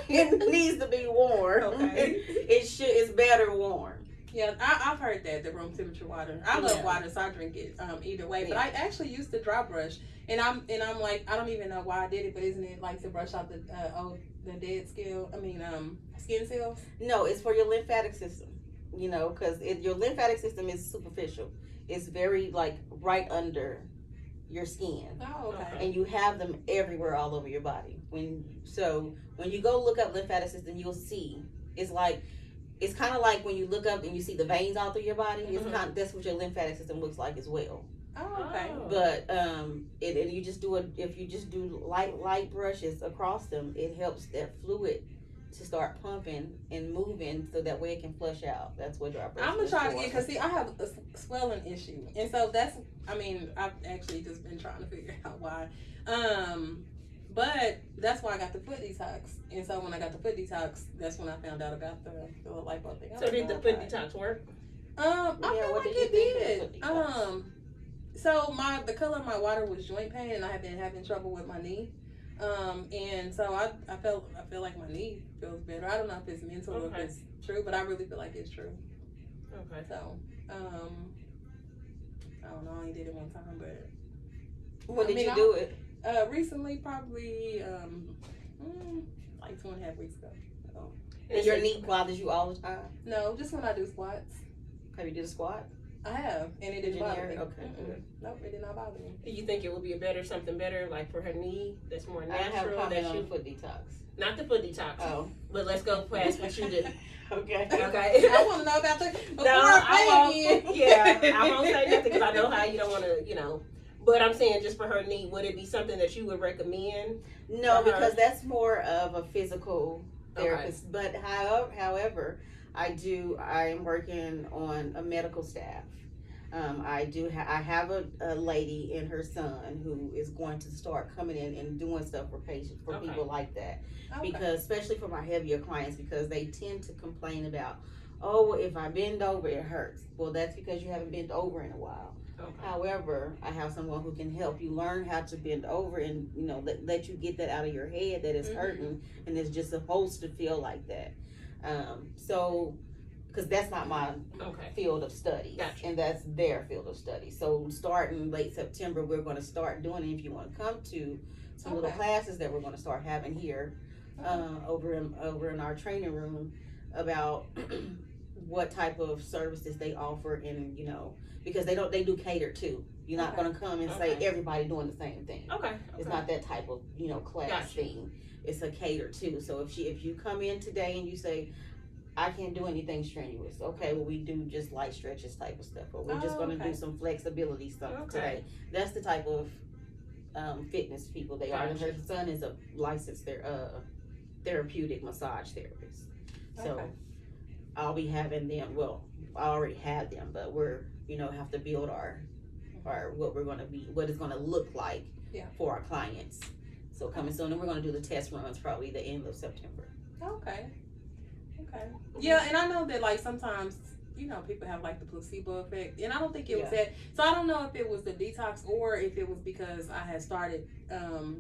S2: It needs to be warm.
S4: Okay.
S2: It's better warm.
S3: Yeah, I've heard that, the room temperature water. I love water, so I drink it either way. But I actually used the dry brush, and I'm like, I don't even know why I did it, but isn't it like to brush out the dead skin cells?
S2: No, it's for your lymphatic system. Because your lymphatic system is superficial. It's very right under your skin.
S3: Oh, okay.
S2: And you have them everywhere all over your body. When you go look up lymphatic system, you'll see it's kind of like when you look up and you see the veins all through your body. That's what your lymphatic system looks like as well.
S3: Oh, okay.
S2: But if you just do light brushes across them, it helps that fluid to start pumping and moving so that way it can flush out. That's what dry brushing
S3: I'm gonna try to
S2: is
S3: get, because I have a swelling issue, and so I've actually just been trying to figure out why. But that's why I got the foot detox, and so when I got the foot detox, that's when I found out about the little lipo thing.
S4: So did the foot detox work?
S3: I feel like it did. So the color of my water was joint pain, and I have been having trouble with my knee. And so I feel like my knee feels better. I don't know if it's mental or if it's true, but I really feel like it's true.
S4: Okay.
S3: So, I don't know. I only did it one time, but
S2: When did you do it?
S3: Recently, probably like 2.5 weeks ago. So.
S2: And your knee bothers you all the time?
S3: No, just when I do squats.
S2: Have you did a squat?
S3: I have, and it didn't bother me.
S2: Okay.
S3: Nope, it did not bother me.
S4: Do you think it would be something better, like for her knee, that's more
S2: I have a
S4: natural?
S2: comment on foot detox.
S4: Not the foot detox.
S2: Oh.
S4: But let's go past what you did.
S2: Okay.
S4: Okay.
S3: I want to know about that before
S4: No,
S3: I play again.
S4: Yeah, I won't say nothing because I know how you don't want to, But I'm saying just for her knee, would it be something that you would recommend?
S2: No, because that's more of a physical therapist. But however, I am working on a medical staff. I have a lady and her son who is going to start coming in and doing stuff for patients, for people like that.
S3: Okay.
S2: Because especially for my heavier clients, because they tend to complain about, oh, if I bend over, it hurts. Well, that's because you haven't bent over in a while.
S4: Okay.
S2: However, I have someone who can help you learn how to bend over and, let you get that out of your head that it's hurting and it's just supposed to feel like that. Because that's not my field of study,
S4: Gotcha.
S2: And that's their field of study. So starting late September, we're going to start doing it. If you want to come to some little classes that we're going to start having here over in our training room about what type of services they offer, and because they do cater too. You're not going to come and say everybody doing the same thing.
S4: Okay.
S2: It's not that type of class thing. It's a cater too. So if you come in today and you say, I can't do anything strenuous. Okay, well, we do just light stretches type of stuff, or we're just going to do some flexibility stuff today. That's the type of fitness people they are. And her son is a licensed therapeutic massage therapist. So I'll be having them. Well, I already have them, but we're have to build our what it's going to look like for our clients. So coming soon, and we're going to do the test runs probably the end of September.
S3: Okay. Yeah, and I know that like sometimes, you know, people have like the placebo effect, and I don't think it was
S2: Yeah.
S3: that. So I don't know if it was the detox or if it was because I had started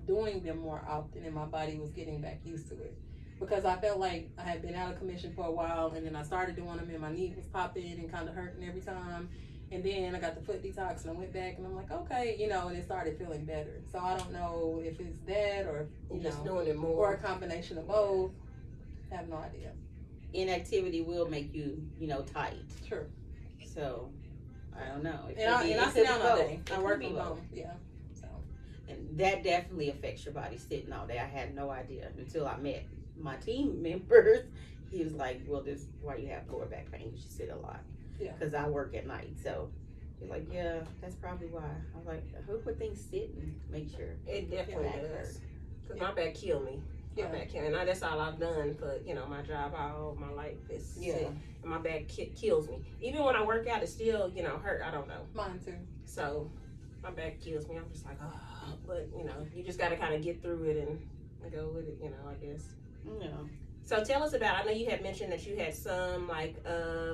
S3: doing them more often and my body was getting back used to it. Because I felt like I had been out of commission for a while, and then I started doing them, and my knee was popping and kind of hurting every time. And then I got the foot detox, and I went back, and I'm like, okay, you know, and it started feeling better. So I don't know if it's that or you
S4: Just
S3: know,
S4: doing it
S3: or
S4: more.
S3: a combination of both. I have no idea.
S2: Inactivity will make you, you know, tight.
S3: Sure.
S2: So I don't know. It
S3: And I
S2: it
S3: sit
S2: could
S3: down
S2: be
S3: all
S2: both.
S3: day.
S2: It
S3: I
S2: could
S3: work
S2: be
S3: from
S2: both.
S3: home. Yeah. So
S2: And that definitely affects your body sitting all day. I had no idea until I met my team members. He was like, well, this is why you have lower back pain. You sit a lot.
S3: Yeah.
S2: Because I work at night. So he's like, yeah, that's probably why. I was like, who would think sitting make sure
S4: It definitely
S2: back
S4: does.
S2: hurt?
S4: Cause my back killed me. My
S3: Yeah.
S4: back killed me. And that's all I've done for, you know, my job all my life is
S2: Yeah.
S4: sit. And my back kills me. Even when I work out, it still, you know, hurt. I don't know.
S3: mine too.
S4: So my back kills me. I'm just like, oh, but you know, you just got to kind of get through it and go with it, you know, I guess.
S2: Yeah.
S4: So tell us about, I know you had mentioned that you had some like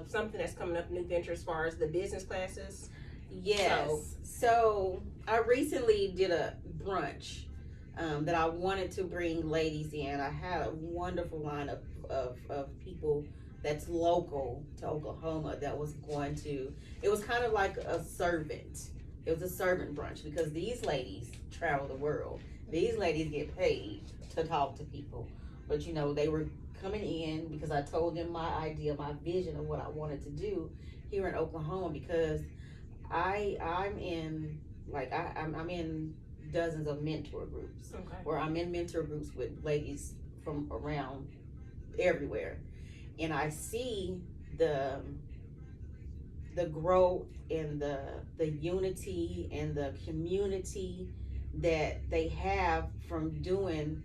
S4: something that's coming up, new venture as far as the business classes.
S2: Yes. So I recently did a brunch that I wanted to bring ladies in. I had a wonderful lineup of people that's local to Oklahoma that was going to, it was kind of like a servant. It was a servant brunch because these ladies travel the world. These ladies get paid to talk to people. But you know, they were coming in because I told them my idea, my vision of what I wanted to do here in Oklahoma because I'm in I'm in dozens of mentor groups
S4: Okay.
S2: where I'm in mentor groups with ladies from around everywhere, and I see the growth and the unity and the community that they have from doing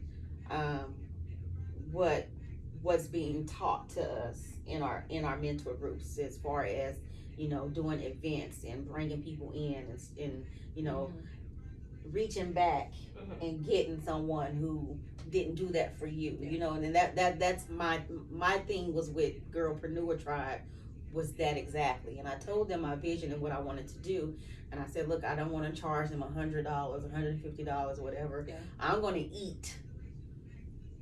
S2: what's being taught to us in our mentor groups as far as, you know, doing events and bringing people in and you know, reaching back and getting someone who didn't do that for you, you know. And then that's my thing was with Girlpreneur Tribe was that exactly. And I told them my vision and what I wanted to do, and I said, look, I don't want to charge them $100, $150, whatever.
S3: Yeah.
S2: I'm going to eat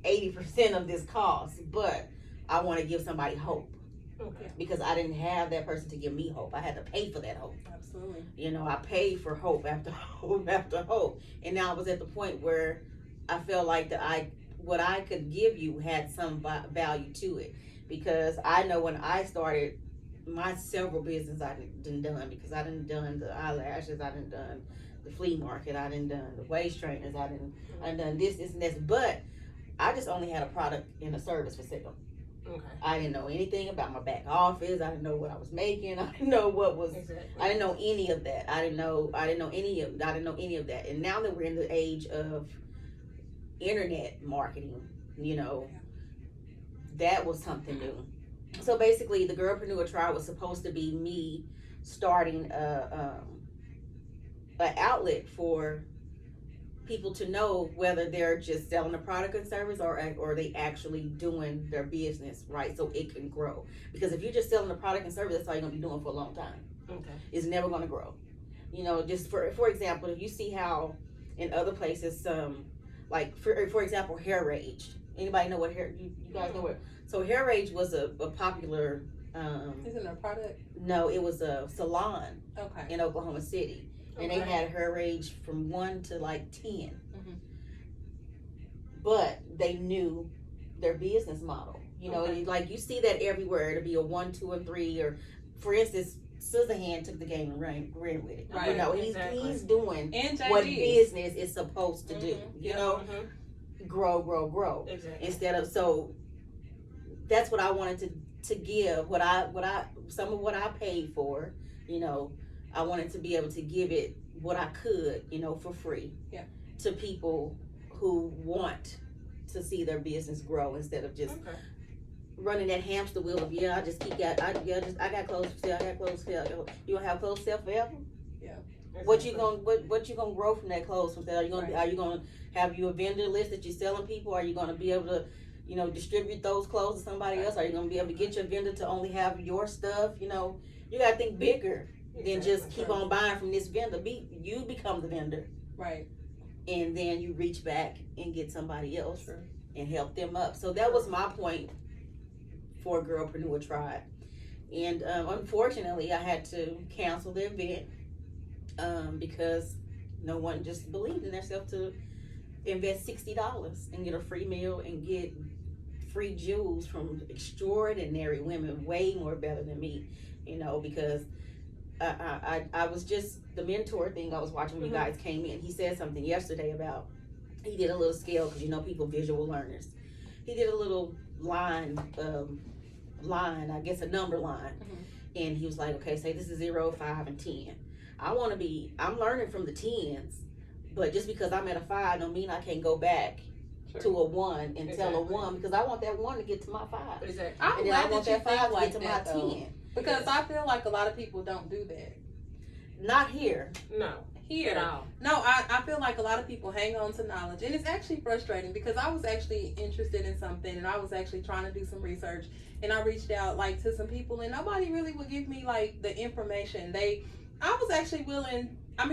S2: 80% of this cost, but I want to give somebody hope.
S4: Okay.
S2: Because I didn't have that person to give me hope. I had to pay for that hope.
S3: Absolutely.
S2: You know, I paid for hope after hope after hope. And now I was at the point where I felt like that what I could give you had some value to it. Because I know when I started my several business I done done, because I done the eyelashes, I done the flea market, I done the waist trainers, I done this and this. But I just only had a product and a service for sale.
S4: Okay.
S2: I didn't know anything about my back office. I didn't know what I was making. I didn't know what was.
S4: Exactly.
S2: I didn't know any of that. I didn't know any of that. And now that we're in the age of internet marketing, you know, that was something new. So basically, the Girlpreneur Tribe was supposed to be me starting an outlet for people to know whether they're just selling a product and service or they actually doing their business right so it can grow. Because if you're just selling a product and service, that's all you're gonna be doing for a long time.
S4: Okay.
S2: It's never gonna grow. You know, just for example, if you see how in other places, like for example, Hair Rage. Anybody know what hair? You guys know what? So Hair Rage was a popular.
S3: Isn't it a product?
S2: No, it was a salon
S3: Okay.
S2: in Oklahoma City. And they had Hair Rage from 1 to like 10.
S3: Mm-hmm.
S2: But they knew their business model. You know,
S3: Okay.
S2: like you see that everywhere. It'll be a 1, 2, and 3. Or, for instance, Scissorhand took the game and ran with it.
S3: Right,
S2: You know,
S4: exactly.
S2: he's doing
S3: And
S2: what
S3: JB's.
S2: business is supposed to do.
S3: Mhm.
S2: You know, grow.
S4: Exactly.
S2: Instead of, so that's what I wanted to give. Some of what I paid for. You know, I wanted to be able to give it what I could, you know, for free.
S3: Yeah.
S2: To people who want to see their business grow instead of just
S4: Okay.
S2: running that hamster wheel of I got clothes for sale. You gonna have clothes for sale forever? What you gonna grow from that clothes from sale? Are you gonna have you a vendor list that you're selling people? Are you gonna be able to, distribute those clothes to somebody else? Are you gonna be able to get your vendor to only have your stuff? You gotta think bigger than just keep on buying from this vendor. You become the vendor,
S3: Right.
S2: and then you reach back and get somebody else
S3: Sure.
S2: and help them up. So that was my point for Girlpreneur Tribe. And unfortunately, I had to cancel the event because no one just believed in themselves to invest $60 and get a free meal and get free jewels from extraordinary women, way more better than me, because I was just the mentor thing I was watching when you guys came in. He said something yesterday about, he did a little scale because people visual learners. He did a little line, I guess a number line. And he was like, okay, say this is 0, 5, and 10. I'm learning from the 10s, but just because I'm at a 5 don't mean I can't go back to a 1 and tell a 1, because I want that 1 to get to my 5.
S4: Exactly.
S3: I'm
S2: And then
S3: glad
S2: I want
S3: that you
S2: that 5
S3: think
S2: to
S3: like
S2: get to
S3: that,
S2: my
S3: though.
S2: 10.
S3: Because I feel like a lot of people don't do that.
S2: Not here.
S4: No.
S3: Here.
S4: At all.
S3: No, I feel like a lot of people hang on to knowledge, and it's actually frustrating because I was actually interested in something, and I was actually trying to do some research, and I reached out to some people, and nobody really would give me the information. I was actually willing. I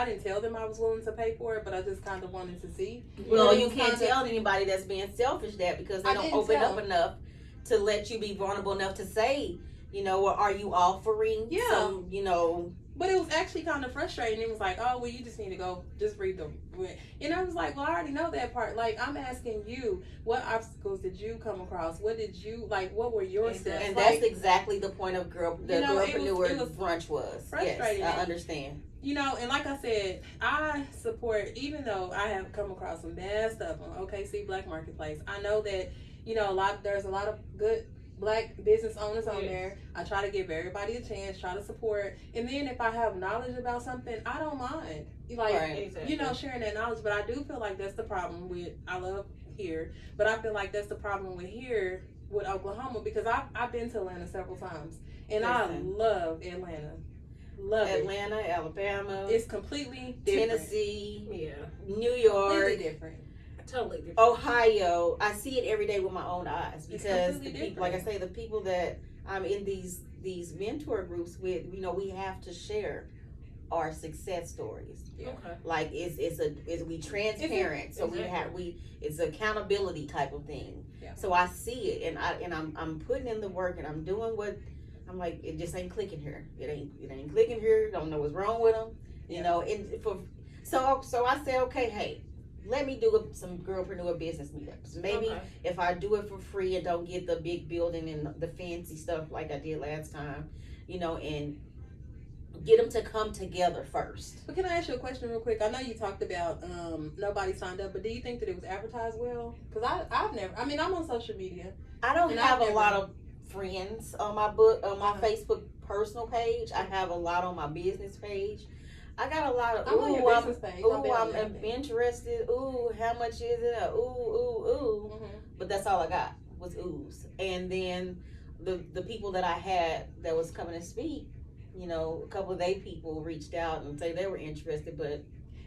S3: didn't tell them I was willing to pay for it, but I just kind of wanted to see.
S2: Well,
S3: And it
S2: you
S3: was
S2: can't
S3: kinda-
S2: tell anybody that's being selfish that because they
S3: I
S2: don't
S3: didn't
S2: open
S3: tell.
S2: up enough to let you be vulnerable enough to say, or are you offering
S3: Yeah.
S2: some,
S3: But it was actually kind of frustrating. It was like, oh, well, you just need to go, just read the. And I was like, well, I already know that part. I'm asking you, what obstacles did you come across? What did you, what were your steps?
S2: and that's exactly the point of Girlpreneur
S3: it was
S2: brunch was.
S3: frustrating.
S2: Yes, I understand.
S3: And like I said, I support, even though I have come across some bad stuff on OKC Black Marketplace. I know that, there's a lot of good Black business owners on there. I try to give everybody a chance, try to support. And then if I have knowledge about something, I don't mind.
S4: Exactly.
S3: Sharing that knowledge. But I do feel like that's the problem I love here, but I feel like that's the problem with Oklahoma, because I've been to Atlanta several times. And I love Atlanta. Love
S2: Atlanta,
S3: it.
S2: Alabama.
S3: It's completely different.
S2: Tennessee.
S4: Yeah.
S2: New York.
S3: Completely different.
S4: Totally different.
S2: Ohio. I see it every day with my own eyes because the
S3: completely
S2: people, like I say, the people that I'm in these mentor groups with, we have to share our success stories.
S3: Yeah.
S4: Okay.
S2: Is we transparent, so it's accountability type of thing.
S3: Yeah.
S2: So I see it, and I'm putting in the work, and I'm doing what I'm like. It just ain't clicking here. It ain't clicking here. Don't know what's wrong with them. So I said, okay, hey, let me do some Girlpreneur business meetups. Maybe if I do it for free and don't get the big building and the fancy stuff like I did last time, and get them to come together first.
S3: But can I ask you a question real quick? I know you talked about nobody signed up, but do you think that it was advertised well? Because I've never. I'm on social media.
S2: I don't
S3: And
S2: have
S3: I've
S2: a lot of friends on my Facebook personal page. I have a lot on my business page. I got a lot of
S3: I'm on your business page.
S2: I'm interested. Ooh, how much is it? Ooh.
S3: Mm-hmm.
S2: But that's all I got was oohs. And then the people that I had that was coming to speak, a couple of they people reached out and say they were interested, but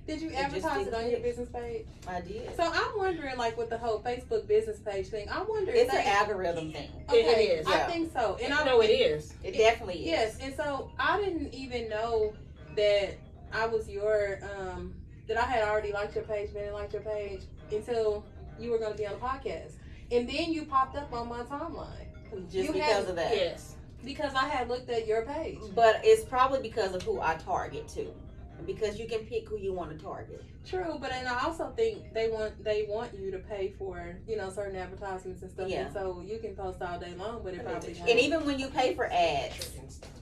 S3: Did you
S2: It just
S3: advertise it
S2: didn't
S3: on your
S2: fit.
S3: business page?
S2: I did.
S3: So I'm wondering, with the whole Facebook business page thing, I wonder
S2: It's
S3: if
S2: an algorithm thing.
S3: Okay,
S4: It is.
S3: I
S2: Yeah.
S3: think so. And I
S4: know it is.
S2: It definitely is.
S3: Yes, and so I didn't even know that I was that I had already liked your page, been and liked your page until you were going to be on the podcast. And then you popped up on my timeline.
S2: Just
S3: You
S2: because
S3: had-
S2: of that.
S4: Yes.
S3: Because I had looked at your page.
S2: But it's probably because of who I target too. Because you can pick who you want to target.
S3: True, but and I also think they want you to pay for certain advertisements and stuff,
S2: Yeah.
S3: and so you can post all day long, but it probably won't.
S2: And even when you pay for ads,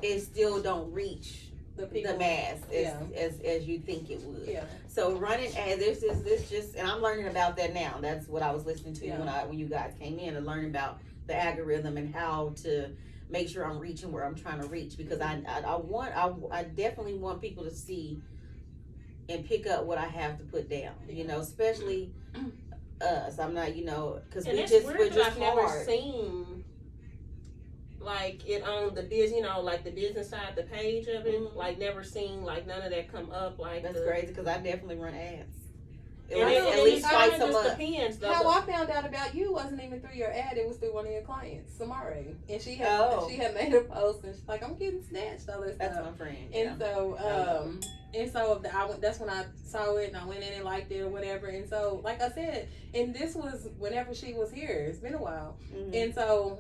S2: it still don't reach
S3: the people,
S2: the mass
S3: Yeah.
S2: as you think it would.
S3: yeah,
S2: So running ads, this just, and I'm learning about that now. That's what I was listening to
S3: Yeah.
S2: when you guys came in and learning about the algorithm and how to make sure I'm reaching where I'm trying to reach, because I definitely want people to see and pick up what I have to put down. Especially us. I'm not, because
S4: And
S2: we're
S4: it's
S2: just
S4: weird that I've never
S2: hard.
S4: seen it on the business, like the business side, the page of it.
S2: Mhm.
S4: Never seen none of that come up.
S2: That's crazy because I definitely run ads. at least twice a month.
S4: Depends, though.
S3: How I found out about you wasn't even through your ad; it was through one of your clients, Samare, and she had made a post, and she's like, "I'm getting snatched," all this
S2: That's
S3: stuff.
S2: my friend.
S3: And that's when I saw it and I went in and liked it or whatever. And so, like I said, and this was whenever she was here. It's been a while, and so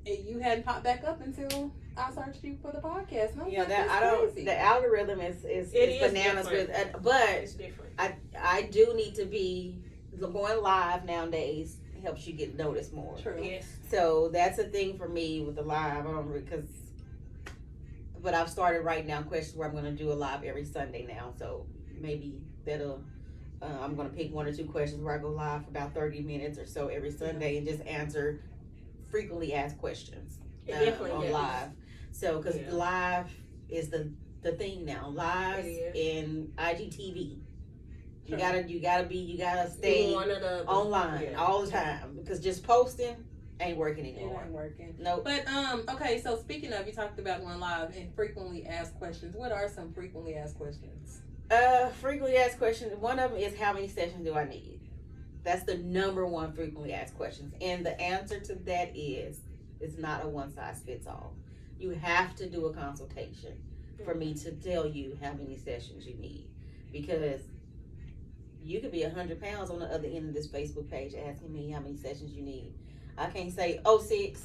S3: you hadn't popped back up until I searched you for the podcast. And I was like, crazy.
S2: The algorithm is bananas with, but
S4: It's different.
S2: I do need to be going live nowadays. Helps you get noticed more.
S3: True.
S4: Yes.
S2: So that's a thing for me with the live. But I've started writing down questions where I'm going to do a live every Sunday now. So maybe I'm going to pick 1 or 2 questions where I go live for about 30 minutes or so every Sunday and just answer frequently asked questions on live. So because live is the thing now. Live in IGTV. You gotta stay online all the time, because just posting ain't working anymore.
S3: It ain't working.
S2: Nope.
S3: But okay, so speaking of, you talked about going live and frequently asked questions. What are some frequently asked questions?
S2: Frequently asked questions. One of them is, how many sessions do I need? That's the number one frequently asked questions. And the answer to that is, it's not a one size fits all. You have to do a consultation for me to tell you how many sessions you need, because you could be 100 pounds on the other end of this Facebook page asking me how many sessions you need. I can't say 6,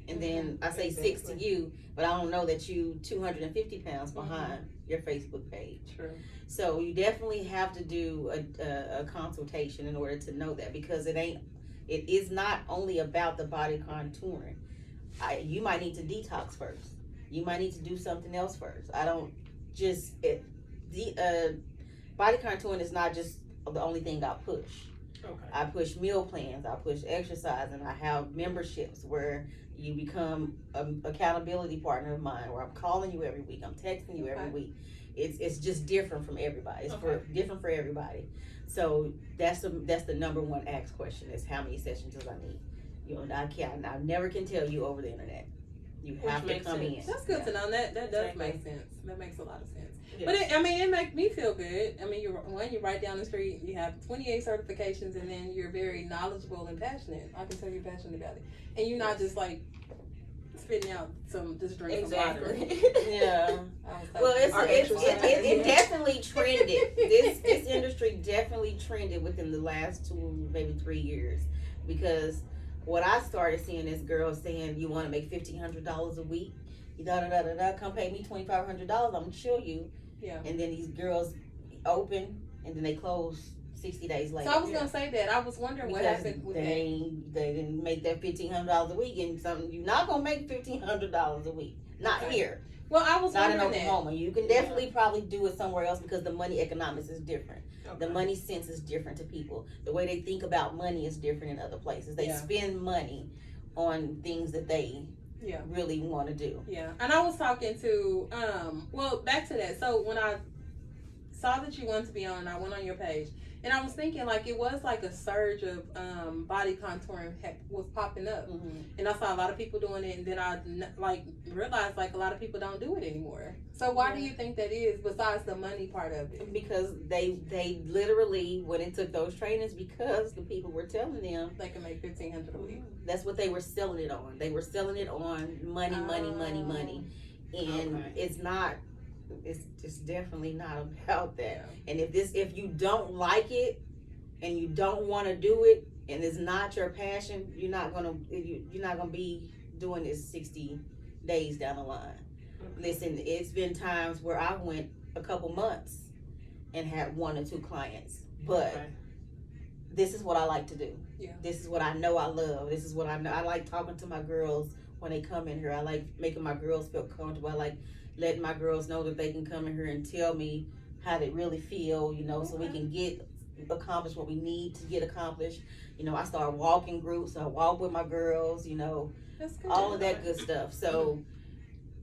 S2: and then I say 6 to you, but I don't know that you 250 pounds behind your Facebook page.
S3: True.
S2: So you definitely have to do a consultation in order to know that, because it is not only about the body contouring. You might need to detox first. You might need to do something else first. Body contouring is not just the only thing I push.
S4: Okay.
S2: I push meal plans, I push exercise, and I have memberships where you become an accountability partner of mine, where I'm calling you every week, I'm texting you every week. It's just different from everybody. It's different for everybody. So that's the number one asked question, is how many sessions do I need? I never can tell you over the internet. You have to come in.
S3: That's good to know. That does make sense. That makes a lot of sense.
S4: Yes.
S3: But it makes me feel good. I mean, you right down the street, you have 28 certifications, and then you're very knowledgeable and passionate. I can tell you're passionate about it, and you're not just like spitting out just drink some water.
S2: Yeah. Well, it definitely trended. This industry definitely trended within the last 2, maybe 3 years, because what I started seeing is girls saying, you want to make $1,500 a week, come pay me $2,500, I'm gonna show you.
S3: Yeah.
S2: And then these girls open, and then they close 60 days later.
S3: So I was gonna say that. I was wondering what happened with
S2: they didn't make that $1,500 a week, and you're not gonna make $1,500 a week. Not here.
S3: Well, I was
S2: not in
S3: wondering
S2: Oklahoma. You can definitely probably do it somewhere else, because the money economics is different.
S4: Okay.
S2: The money sense is different to people. The way they think about money is different in other places. They spend money on things that they really want to do.
S3: Yeah. And I was talking to back to that. So when I saw that you wanted to be on, I went on your page, and I was thinking, like, it was like a surge of body contouring was popping up, and I saw a lot of people doing it, and then I realized a lot of people don't do it anymore. So why do you think that is, besides the money part of it?
S2: Because they literally went and took those trainings, because the people were telling them
S3: they can make $1,500 a week.
S2: That's what they were selling it on. They were selling it on money, and it's not. It's just definitely not about that. And if you don't like it and you don't want to do it, and it's not your passion, you're not gonna be doing this 60 days down the line. Listen, it's been times where I went a couple months and had 1 or 2 clients, but this is what I like to do.
S3: Yeah.
S2: This is what I know I love. This is what I know. I like talking to my girls when they come in here. I like making my girls feel comfortable. I like letting my girls know that they can come in here and tell me how they really feel, so we can accomplish what we need to get accomplished. I start walking groups. I walk with my girls,
S3: That's good.
S2: all of that good stuff. So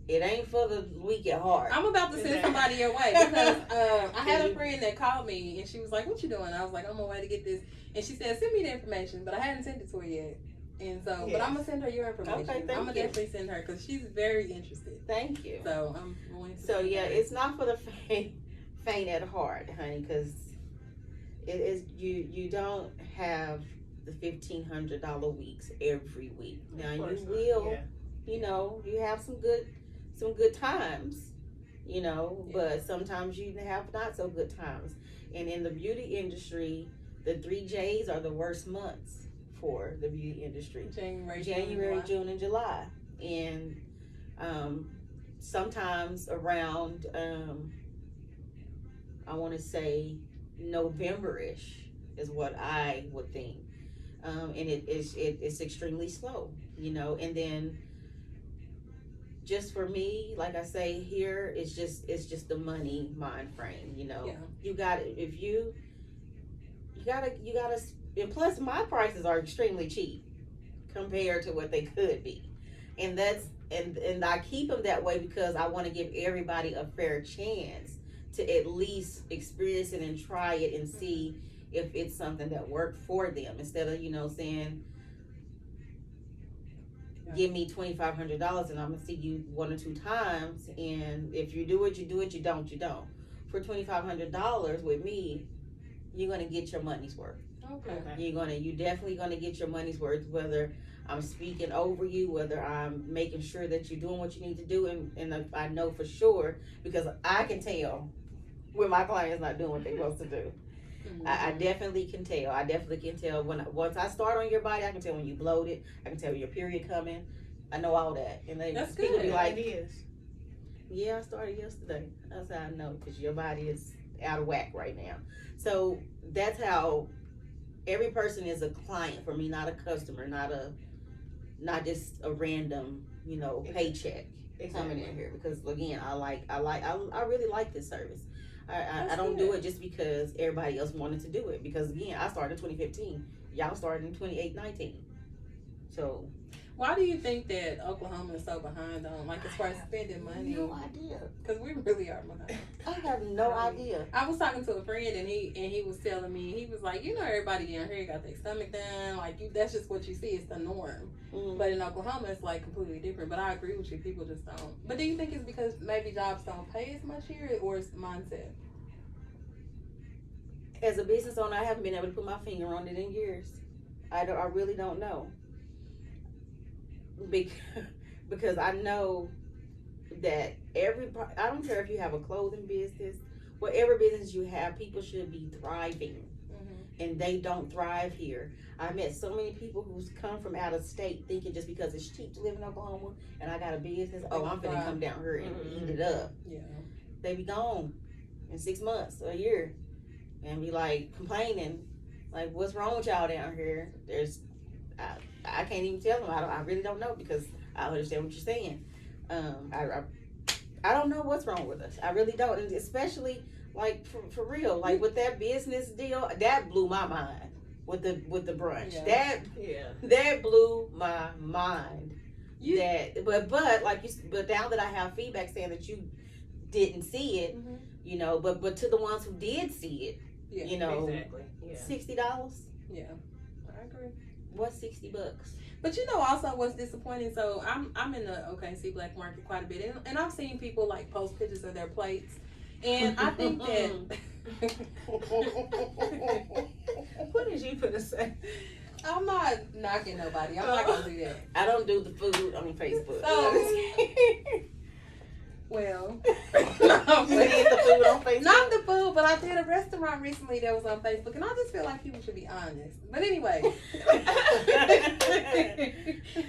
S2: it ain't for the weak at heart.
S3: I'm about to send somebody your way, because I had a friend that called me, and she was like, "What you doing?" I was like, "I'm on my way to get this," and she said, "Send me the information," but I hadn't sent it to her yet. And so, but I'm gonna send her your information.
S2: Okay,
S3: I'm gonna definitely send her, because she's very interested.
S2: Thank you.
S3: So I'm going to.
S2: So yeah, it's not for the faint at heart, honey, because it is you don't have the $1,500 weeks every week. Now you will, you know, you have some good times, you know, but sometimes you have not so good times. And in the beauty industry, the 3 J's are the worst months for the beauty industry. January, June, and July. And sometimes around I want to say November-ish is what I would think. And it's extremely slow, you know. And then just for me, like I say here, it's just the money mind frame, you know. You got it. If you gotta, and plus my prices are extremely cheap compared to what they could be, and that's and I keep them that way because I want to give everybody a fair chance to at least experience it and try it and see if it's something that worked for them, instead of, you know, saying, give me $2,500 and I'm gonna see you 1 or 2 times, and if you do it, you do it. You don't, you don't. For $2,500 with me, you're gonna get your money's worth.
S3: Okay.
S2: You definitely gonna get your money's worth, whether I'm speaking over you, whether I'm making sure that you're doing what you need to do, and I know for sure because I can tell when my client's not doing what they're supposed to do. I definitely can tell. I definitely can tell once I start on your body. I can tell when you bloated. I can tell your period coming. I know all that. And
S3: That's
S2: people
S3: good.
S2: be like,
S1: It is.
S2: "Yeah, I started yesterday." That's how I know, because your body is out of whack right now. So that's how every person is a client for me, not a customer, not just a random, you know, paycheck coming in here. Because again, I really like this service. I don't do it just because everybody else wanted to do it. Because again, I started in 2015. Y'all started in 2019. So
S3: why do you think that Oklahoma is so behind on, like, as far as spending money?
S2: No idea.
S3: Because we really are behind.
S2: I have no idea.
S3: I was talking to a friend and he was telling me, he was like, you know, everybody down here got their stomach down. Like, that's just what you see. It's the norm.
S2: Mm-hmm.
S3: But in Oklahoma, it's like completely different. But I agree with you. People just don't. But do you think it's because maybe jobs don't pay as much here, or it's mindset?
S2: As a business owner, I haven't been able to put my finger on it in years. I really don't know. Because I know that I don't care if you have a clothing business, whatever business you have, people should be thriving. And they don't thrive here. I met so many people who's come from out of state thinking just because it's cheap to live in Oklahoma and I got a business, I'm gonna come down here and eat it up.
S3: Yeah.
S2: They be gone in 6 months, a year, and be like complaining, like, what's wrong with y'all down here? I can't even tell them. I really don't know, because I understand what you're saying. I don't know what's wrong with us. I really don't, and especially like for real, like with that business deal, that blew my mind with the brunch. That blew my mind. But now that I have feedback saying that you didn't see it, you know, but to the ones who did see it, you know,
S1: Exactly.
S2: $60.
S3: Yeah, I agree.
S2: What's $60?
S3: But you know, also what's disappointing. So I'm in the OKC black market quite a bit, and I've seen people like post pictures of their plates, and I think that.
S1: What did you put to say?
S3: I'm not knocking nobody. I'm not gonna do that.
S2: I don't do the food on Facebook.
S3: Well,
S2: you did the food on Facebook?
S3: not the food, but I did a restaurant recently that was on Facebook, and I just feel like people should be honest. But anyway,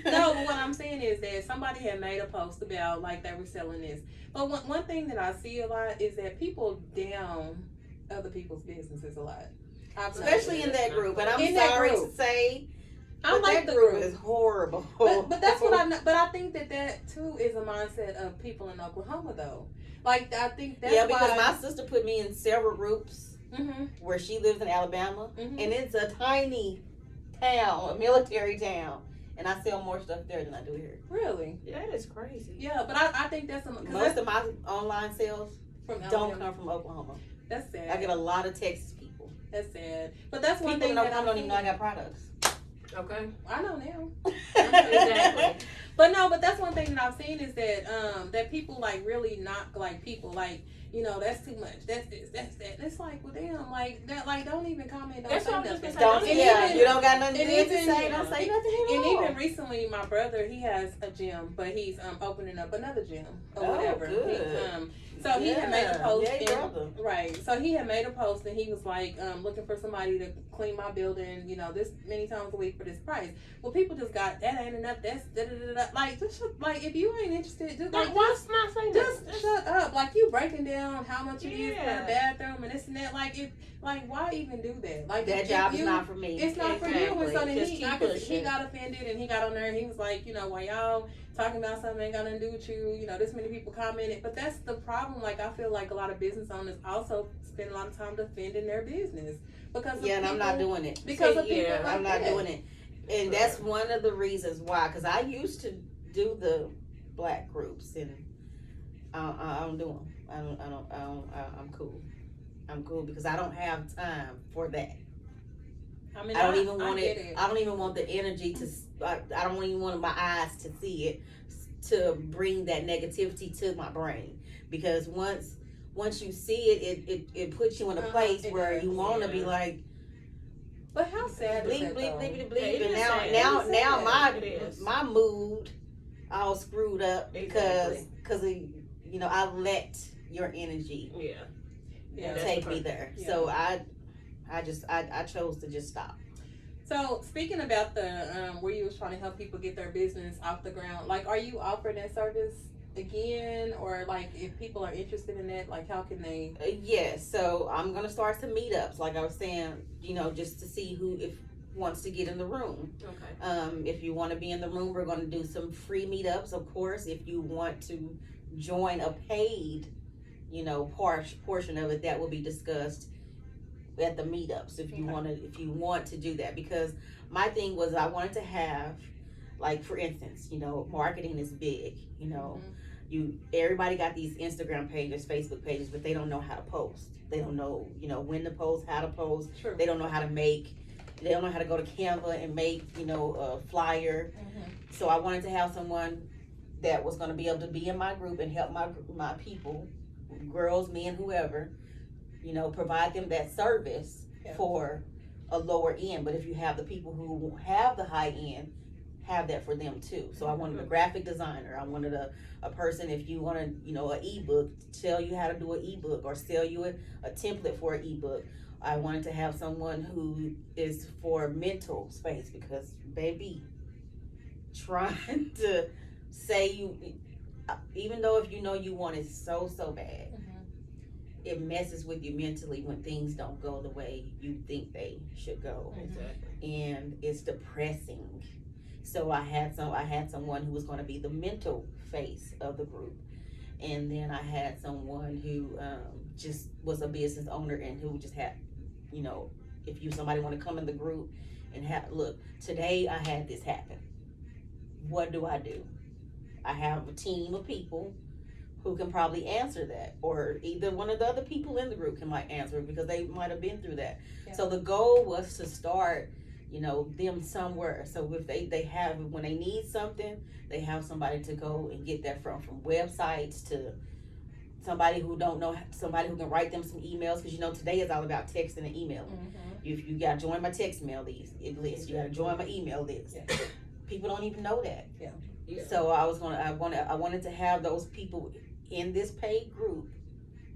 S3: no. But what I'm saying is that somebody had made a post about like they were selling this. But one thing that I see a lot is that people down other people's businesses a lot,
S2: especially in that group. And I'm sorry to say,
S3: I like
S2: that
S3: the
S2: group is horrible.
S3: But that's what I know. But I think that too is a mindset of people in Oklahoma, though. Like, I think that's
S2: because
S3: why
S2: my sister put me in several groups where she lives in Alabama, and it's a tiny town, a military town, and I sell more stuff there than I do here.
S3: Really?
S1: That is crazy.
S3: Yeah, but I think that's
S2: most of my online sales don't come from Oklahoma.
S3: That's sad.
S2: I get a lot of Texas people.
S3: That's sad. But that's one
S2: people
S3: thing
S2: in Oklahoma don't even know I got products.
S1: Okay.
S3: I know now.
S1: Exactly.
S3: But that's one thing that I've seen is that that people like really not like people like that's too much. That's this, that's that. And it's like, well, damn, like that, like don't even comment. Don't
S4: That's
S3: say
S4: what I'm just
S3: nothing.
S4: gonna say.
S2: You don't got nothing
S3: and
S2: good to
S3: even-
S2: say. Don't say nothing at
S3: And
S2: all.
S3: even recently, my brother, he has a gym, but he's opening up another gym or
S2: Oh,
S3: whatever.
S2: good.
S3: So he had made a post,
S2: Yay, brother.
S3: right? So he had made a post, and he was like, looking for somebody to clean my building, this many times a week for this price. Well, people just got that ain't enough. That's da da da da. Like, just like if you ain't interested, just like
S4: what's not saying
S3: just
S4: that?
S3: shut up. Like you breaking down how much it is per
S4: Yeah.
S3: bathroom and this and that. Like why even do that? Like
S2: That
S3: if
S2: job is
S3: you-
S2: not for me.
S3: It's not for you. And so then
S4: Just
S3: he
S4: keep pushing.
S3: got offended and he got on there and he was like, why y'all talking about something ain't got nothing to do with you, this many people commented. But that's the problem. Like I feel like a lot of business owners also spend a lot of time defending their business because of
S2: And I'm not
S3: people-
S2: doing it.
S3: because of people
S4: Yeah,
S3: like
S2: I'm not
S3: that.
S2: doing it. And that's one of the reasons why, because I used to do the black groups, and I don't do them. I'm cool. I'm cool because I don't have time for that.
S3: I mean,
S2: I don't even want
S3: get
S2: it. I don't even want the energy to. I don't even want my eyes to see it, to bring that negativity to my brain. Because once you see it puts you in a place
S3: it
S2: where
S3: does.
S2: you want to be like,
S3: But how sad is
S2: bleep
S3: that
S2: bleep
S3: though?
S2: bleep bleep,
S4: Yeah, it
S2: and
S4: is
S2: now
S4: sad.
S2: now
S3: It is
S2: now
S3: sad.
S4: It is.
S2: my mood all screwed up because
S4: Exactly.
S2: I let your energy
S4: Yeah.
S3: Yeah.
S4: That's
S2: take
S4: the
S2: me
S4: part.
S2: there.
S3: Yeah.
S2: So I chose to just stop.
S3: So speaking about the where you was trying to help people get their business off the ground, like are you offering that service again, or like if people are interested in that, like how can they?
S2: Yes, so I'm gonna start some meetups, like I was saying, just to see who if wants to get in the room.
S4: Okay.
S2: If you want to be in the room, we're gonna do some free meetups, of course. If you want to join a paid, portion of it, that will be discussed at the meetups. If you want to do that, because my thing was I wanted to have, like for instance, marketing is big. Everybody got these Instagram pages, Facebook pages, but they don't know how to post. They don't know, when to post, how to post.
S3: Sure.
S2: They don't know how to they don't know how to go to Canva and make, a flyer. So I wanted to have someone that was going to be able to be in my group and help my people, girls, men, whoever, provide them that service for a lower end. But if you have the people who have the high end, have that for them too. So I wanted a graphic designer. I wanted a person, if you want to, an ebook, tell you how to do an ebook or sell you a template for an ebook. I wanted to have someone who is for mental space, because baby, trying to say even though if you want it so bad, it messes with you mentally when things don't go the way you think they should go.
S4: Exactly.
S2: And it's depressing. So I had someone who was going to be the mental face of the group, and then I had someone who just was a business owner and who just had, if somebody want to come in the group and look, today I had this happen. What do? I have a team of people who can probably answer that, or either one of the other people in the group can answer it because they might have been through that.
S3: Yeah.
S2: So the goal was to start, them somewhere. So if they have, when they need something, they have somebody to go and get that from websites to somebody who don't know, somebody who can write them some emails, because today is all about texting and emailing. You got to join my text mail list. You got to join my email list.
S3: Yeah.
S2: People don't even know that.
S3: Yeah.
S2: So I wanted to have those people in this paid group,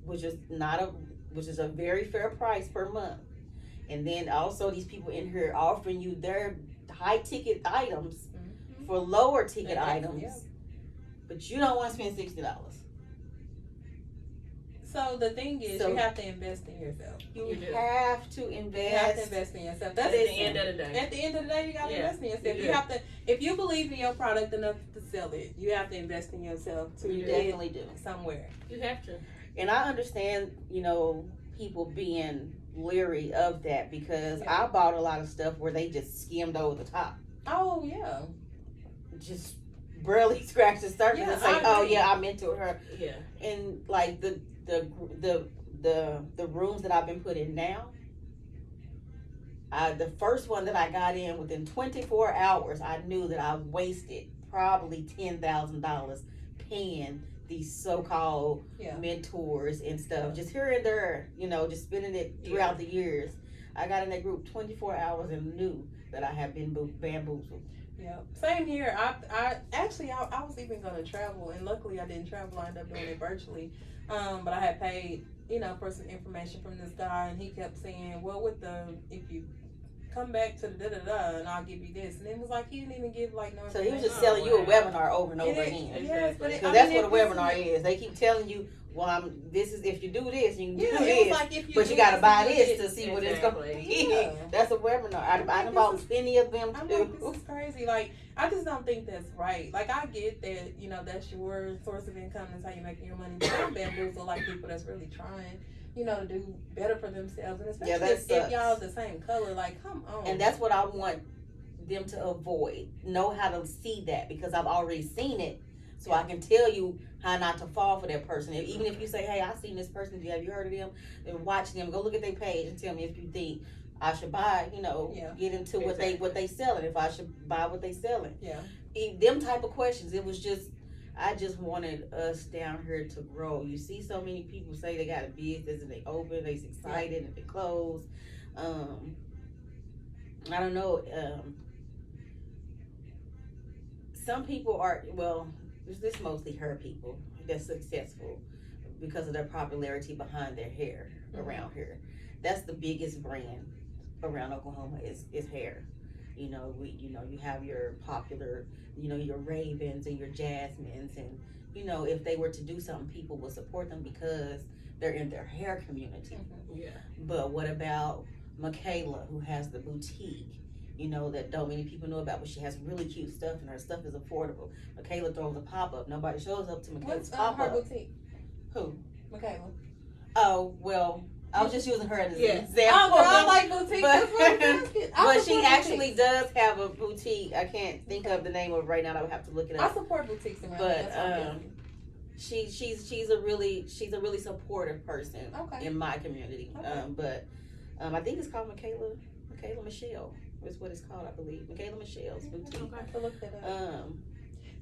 S2: which is a very fair price per month. And then also these people in here offering you their high ticket items for lower ticket items, but you don't want to spend $60.
S3: So the thing is, you have to invest in yourself.
S2: You
S4: do.
S2: have to invest.
S3: You have to invest in yourself. That's
S4: At the end of the day.
S3: At the end of the day, you got to invest in yourself.
S4: You
S3: You
S4: do.
S3: have to, if you believe in your product enough to sell it, you have to invest in yourself to
S2: You
S3: get
S2: definitely do.
S3: somewhere.
S4: You have to.
S2: And I understand, people being leery of that, because I bought a lot of stuff where they just skimmed over the top.
S3: Oh yeah.
S2: Just barely scratched the surface and say, "Oh yeah, I mentored her."
S4: Yeah.
S2: And like the rooms that I've been put in now, the first one that I got in, within 24 hours, I knew that I wasted probably $10,000 paying these so-called mentors and stuff, just here and there, just spending it throughout the years. I got in that group 24 hours and knew that I had been bamboozled.
S3: Yeah, same here. I was even going to travel, and luckily I didn't travel. I ended up doing it virtually. But I had paid, for some information from this guy, and he kept saying, well, if you come back to the da-da-da, and I'll give you this. And it was like, he didn't even give, no
S2: So he was just
S3: information.
S2: selling you a webinar over and over again.
S3: Yes, but
S2: Because that's what a webinar is. They keep telling you, well, this is, if you do this, you can do this.
S3: Like
S2: but you got to buy this to see what it's going to be.
S3: Yeah.
S2: That's a webinar. I bought plenty of them,
S3: I'm
S2: too.
S3: like, this is crazy. Like, I just don't think that's right. Like, I get that, that's your source of income. That's how you're making your money. But I'm bamboozled like people that's really trying, to do better for themselves. And especially if y'all the same color, like, come on.
S2: And that's what I want them to avoid. Know how to see that, because I've already seen it. So I can tell you how not to fall for that person. Even if you say, hey, I've seen this person. Have you heard of them? And watch them. Go look at their page and tell me if you think I should buy, get into what they selling. If I should buy what they selling.
S3: Yeah.
S2: Them type of questions. It was just, I just wanted us down here to grow. You see so many people say they got a business and they open, they excited and they close. I don't know. Some people are, this mostly her people that's successful because of their popularity behind their hair around here. That's the biggest brand around Oklahoma is hair. You have your popular, your Ravens and your Jasmines, and if they were to do something, people will support them because they're in their hair community.
S1: Yeah.
S2: But what about Michaela, who has the boutique? That don't many people know about, but she has really cute stuff, and her stuff is affordable. Michaela throws a pop-up. Nobody shows up to Michaela's pop-up.
S3: What's her boutique?
S2: Who?
S3: Michaela.
S2: Oh, well, I was just using her as an example.
S3: Oh, girl, I like boutique.
S2: But she actually does have a boutique. I can't think of the name of it right now. I would have to look it up.
S3: I support boutiques around
S2: But she's a really supportive person in my community.
S3: Okay.
S2: I think it's called Michaela Michelle. Is what it's called, I believe. Michaela Michelle's boutique.
S3: I have to look that up.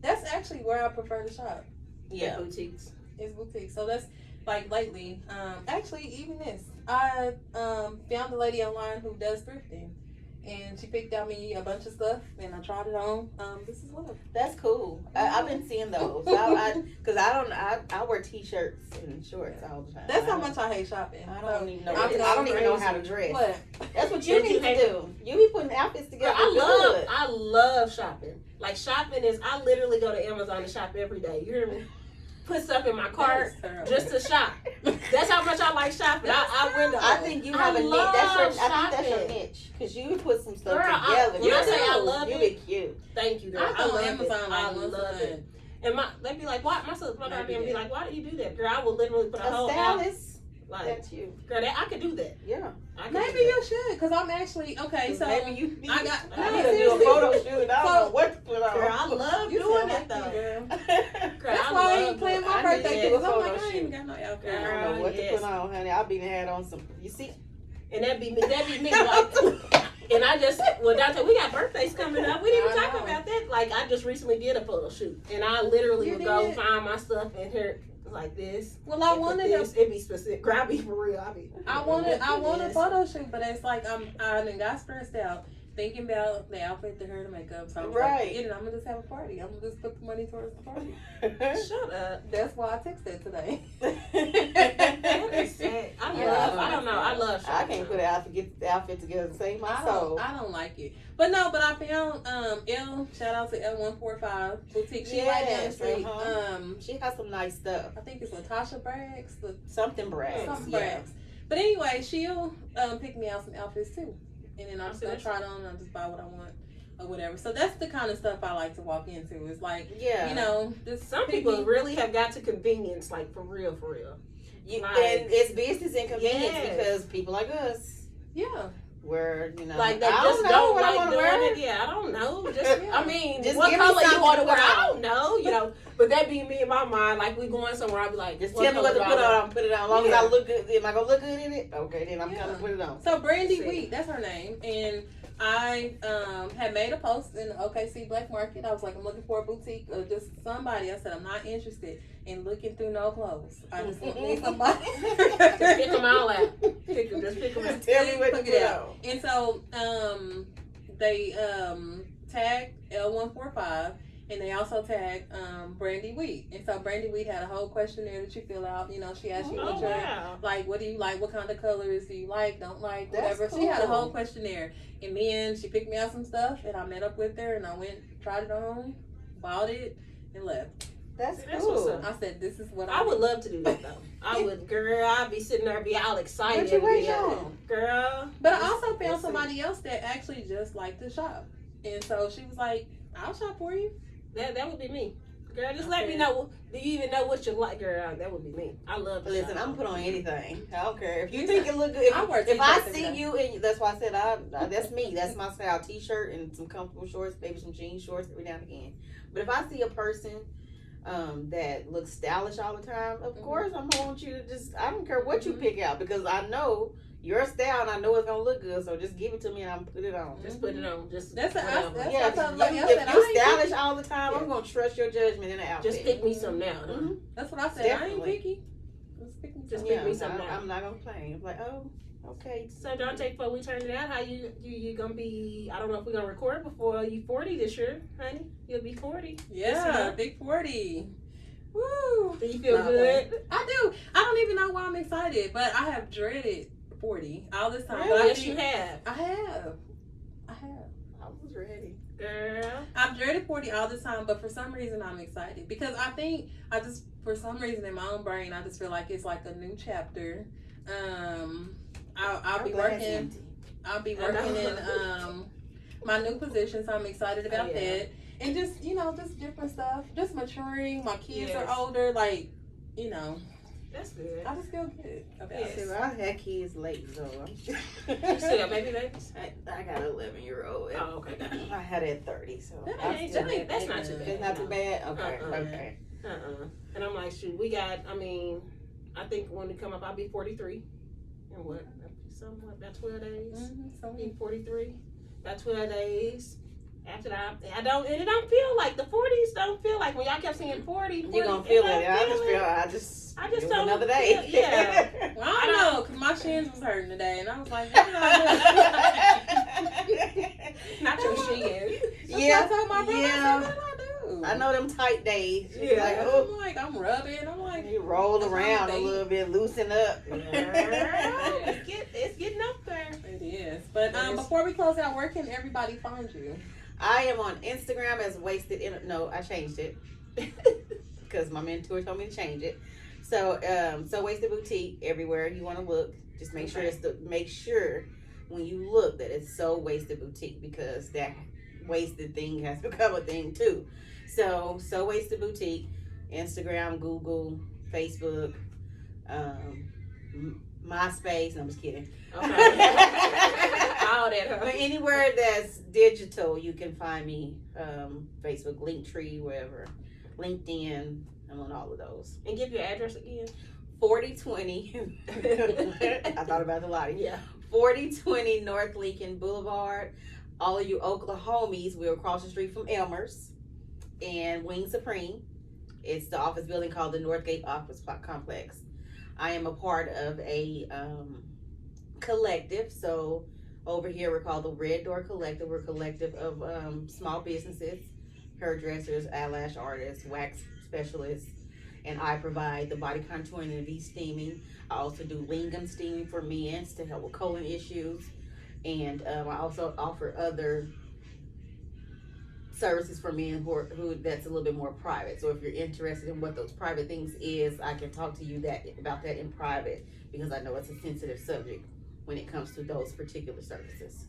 S3: That's actually where I prefer to shop.
S2: Yeah,
S4: boutiques.
S3: It's boutiques. So that's like lately. Actually, even this, I found a lady online who does thrifting, and she picked out me a bunch of stuff, and I tried it on. This is one of them.
S2: That's cool. I've been seeing those. I wear t-shirts and shorts all the time.
S3: That's how much I hate shopping.
S2: I don't even know.
S3: I
S2: don't even know how to dress.
S3: What?
S2: That's what you need to do. You be putting outfits together.
S4: I love shopping. Like, shopping is, I literally go to Amazon and shop every day. You hear me? Put stuff in my cart just to shop. That's how much I like shopping. I window.
S2: I think you have a niche. I think that's your niche, because you put some stuff together.
S4: When I say I love
S2: you
S4: it,
S2: be cute.
S4: Thank you, girl.
S3: I
S4: love
S3: Amazon.
S4: I love it. And they be like, "Why?" My daughter be like, "Why do you do that, girl?" I will literally put a whole
S2: stylist.
S4: Like,
S2: that's you,
S4: girl. I could do that.
S2: Yeah.
S3: Maybe you should, because I'm actually okay. So
S2: maybe you.
S3: I
S2: need to do a photo shoot. I don't know what to put on.
S4: Girl, I love doing it though.
S3: Girl.
S4: Girl,
S3: That's why I ain't playing my birthday
S2: do a
S3: gifts. I'm like,
S2: photo
S3: I ain't even
S2: shoot.
S3: got no outfit.
S2: I don't know what to put on, honey. I'll be had on some. You see.
S4: And that'd be me. Like, and I just, Dante, we got birthdays coming up. We didn't even talk about that. Like, I just recently did a photo shoot, and I literally would go find my stuff in here like this.
S3: Well, I wanted
S4: this. It'd be specific. Girl, I be for real.
S3: I want a photo shoot, but it's like I done got stressed out thinking about the outfit, the hair, the makeup. So I'm like, I'm gonna just have a party. I'm gonna just put the money towards the party.
S4: Shut up.
S3: That's why I texted today.
S4: That is sad. I love shopping.
S2: I can't put an outfit together to save my soul.
S3: I don't like it. But I found L, shout out to L145 boutique. She right down the street.
S2: She has some nice stuff.
S3: I think it's Latasha Braggs.
S2: Something Braggs.
S3: Braggs. But anyway, she'll pick me out some outfits too. And then I'm just gonna try it on and I'll just buy what I want or whatever. So that's the kind of stuff I like to walk into. It's like,
S4: some people really have got to convenience, like for real.
S2: And it's business and convenience because people like us.
S3: Yeah.
S2: Where,
S4: like they just don't like doing it. Yeah, I don't know. Just, I mean, just what color you want to wear? I don't know, But that be me in my mind. Like, we going somewhere, I'll be like,
S2: just tell me what to put on. Put it on. As long as I look good. Am I gonna look good in it? Okay, then I'm gonna put it on.
S3: So Brandy Wheat, that's her name, and I had made a post in the OKC Black Market. I was like, I'm looking for a boutique or just somebody. I said, I'm not interested in looking through no clothes. I just need somebody.
S4: Just pick them all out. Just pick them out.
S2: Tell me what
S3: Pick
S2: to
S3: it
S2: do.
S3: out. And so they tagged L145 and they also tagged Brandy Wheat. And so Brandy Wheat had a whole questionnaire that you fill out. You know, she asked you
S4: Oh,
S3: what your
S4: wow.
S3: like, what do you like? What kind of colors do you like? Don't like?
S2: That's
S3: Whatever. She had a
S2: cool.
S3: whole questionnaire. And then she picked me out some stuff, and I met up with her, and I went, tried it on, bought it, and left.
S2: That's
S4: That's
S2: cool.
S4: what's up.
S3: I said, this is what
S4: I would love to do that though. I would, girl. I'd be sitting there, be all excited.
S2: What you wait
S4: be,
S2: on?
S4: girl.
S3: But I also
S4: Let's
S3: found
S4: see.
S3: somebody else that actually just liked to shop. And so she was like, I'll shop for you.
S4: That would be me. Girl, just let me
S3: Okay.
S4: know. Do you even know what you like, girl? That would be me. I love to
S2: Listen,
S4: shop.
S2: I'm put on anything. I don't care if you think it look good.
S3: I wear
S2: If I
S3: t-shirts every
S2: see
S3: day.
S2: you, and that's why I said that's me. That's my style. T-shirt and some comfortable shorts, maybe some jean shorts every now and again. But if I see a person that looks stylish all the time, of course I'm gonna want you to just. I don't care what you pick out because I know your style and I know it's gonna look good. So just give it to me and I'm put it on.
S4: Just put it on. Just
S3: That's a-
S4: whatever.
S3: that's-
S2: Yeah,
S3: what I told
S2: if
S3: Lady,
S2: you
S3: I said, I
S2: you
S3: ain't
S2: stylish
S3: picky.
S2: all the time, I'm
S3: Yeah.
S2: gonna trust your judgment in the outfit.
S4: Just pick me some now. Huh?
S2: Mhm.
S3: That's what I said. I
S2: Definitely.
S3: ain't picky. Just pick me
S4: Just
S3: some.
S4: pick
S2: Yeah,
S4: me some now.
S2: I'm not gonna complain. I'm like, oh, okay.
S4: So Dante, before we turn it out, how you gonna be? I don't know if we're gonna record before you 40 this year, honey. You'll be 40.
S3: Yeah,
S4: Yes,
S3: big 40. Woo.
S4: Do you feel
S3: Not
S4: good?
S3: I do. I don't even know why I'm excited, but I have dreaded 40 all this time. But I
S4: Yes,
S3: think-
S4: you have,
S3: I have.
S2: I was ready.
S4: girl.
S3: I've dreaded 40 all this time, but for some reason I'm excited because I think for some reason in my own brain I just feel like it's like a new chapter. I'll be
S2: glad it's
S3: working.
S2: empty.
S3: I'll be
S4: I know.
S3: working in my new position, so I'm excited about
S4: Oh, yeah.
S3: that. And just just different stuff, just maturing. My kids
S4: Yes.
S3: are older, like
S4: That's good.
S3: I just feel good about
S4: Yes.
S3: it.
S2: See, well, I had kids late, so
S4: You still got baby babies?
S2: I got an 11-year-old.
S4: Oh, okay.
S2: I had it at 30, so
S3: That
S2: I
S3: ain't-
S2: still-
S3: that ain't
S4: That's not too bad.
S2: It's not too bad. Okay,
S4: Uh-uh.
S2: okay.
S4: And I'm like, shoot, we got. I mean, I think when we come up, I'll be 43. And what? Somewhat about 12 days.
S3: So
S4: Be 43. About 12 days. After that, it don't feel like the 40s. Don't feel like when y'all kept saying 40.
S2: You're gonna feel it. I just feel.
S4: I just
S2: it was
S4: don't
S2: another
S4: feel-
S2: day.
S4: yeah.
S3: Well, I don't know, because my shins was hurting today, and I was like, what did I do?
S4: Not your shins.
S3: That's
S2: Yeah,
S3: what I told my brother.
S2: yeah.
S3: I said, what did I do?
S2: I know them tight days. You be
S4: Yeah.
S2: like, oh,
S3: I'm rubbing. I'm like,
S2: you roll
S3: That's
S2: around
S3: how
S2: a
S3: they-
S2: little bit, loosen up.
S4: It's getting up there.
S3: it is. But
S4: It is.
S3: before we close out, where can everybody find you?
S2: I am on Instagram as Wasted. No, I changed it because my mentor told me to change it. So, Wasted Boutique everywhere you want to look. Just make sure make sure when you look that it's So Wasted Boutique because that wasted thing has become a thing too. So Wasted Boutique, Instagram, Google, Facebook, MySpace. No, I'm just kidding.
S4: Okay. All that. Huh?
S2: But anywhere that's digital, you can find me. Facebook, Linktree, wherever, LinkedIn. I'm on all of those.
S4: And give your address again.
S2: 4020. I thought about it a lot.
S4: Yeah.
S2: 4020 North Lincoln Boulevard. All of you Oklahomies, we're across the street from Elmer's and Wing Supreme. It's the office building called the Northgate Office Complex. I am a part of a collective. So over here we're called the Red Door Collective. We're a collective of small businesses, hairdressers, eyelash artists, wax specialists, and I provide the body contouring and V-steaming. I also do lingam steaming for men to help with colon issues. And I also offer other services for men who that's a little bit more private. So if you're interested in what those private things is, I can talk to you about that in private because I know it's a sensitive subject when it comes to those particular services.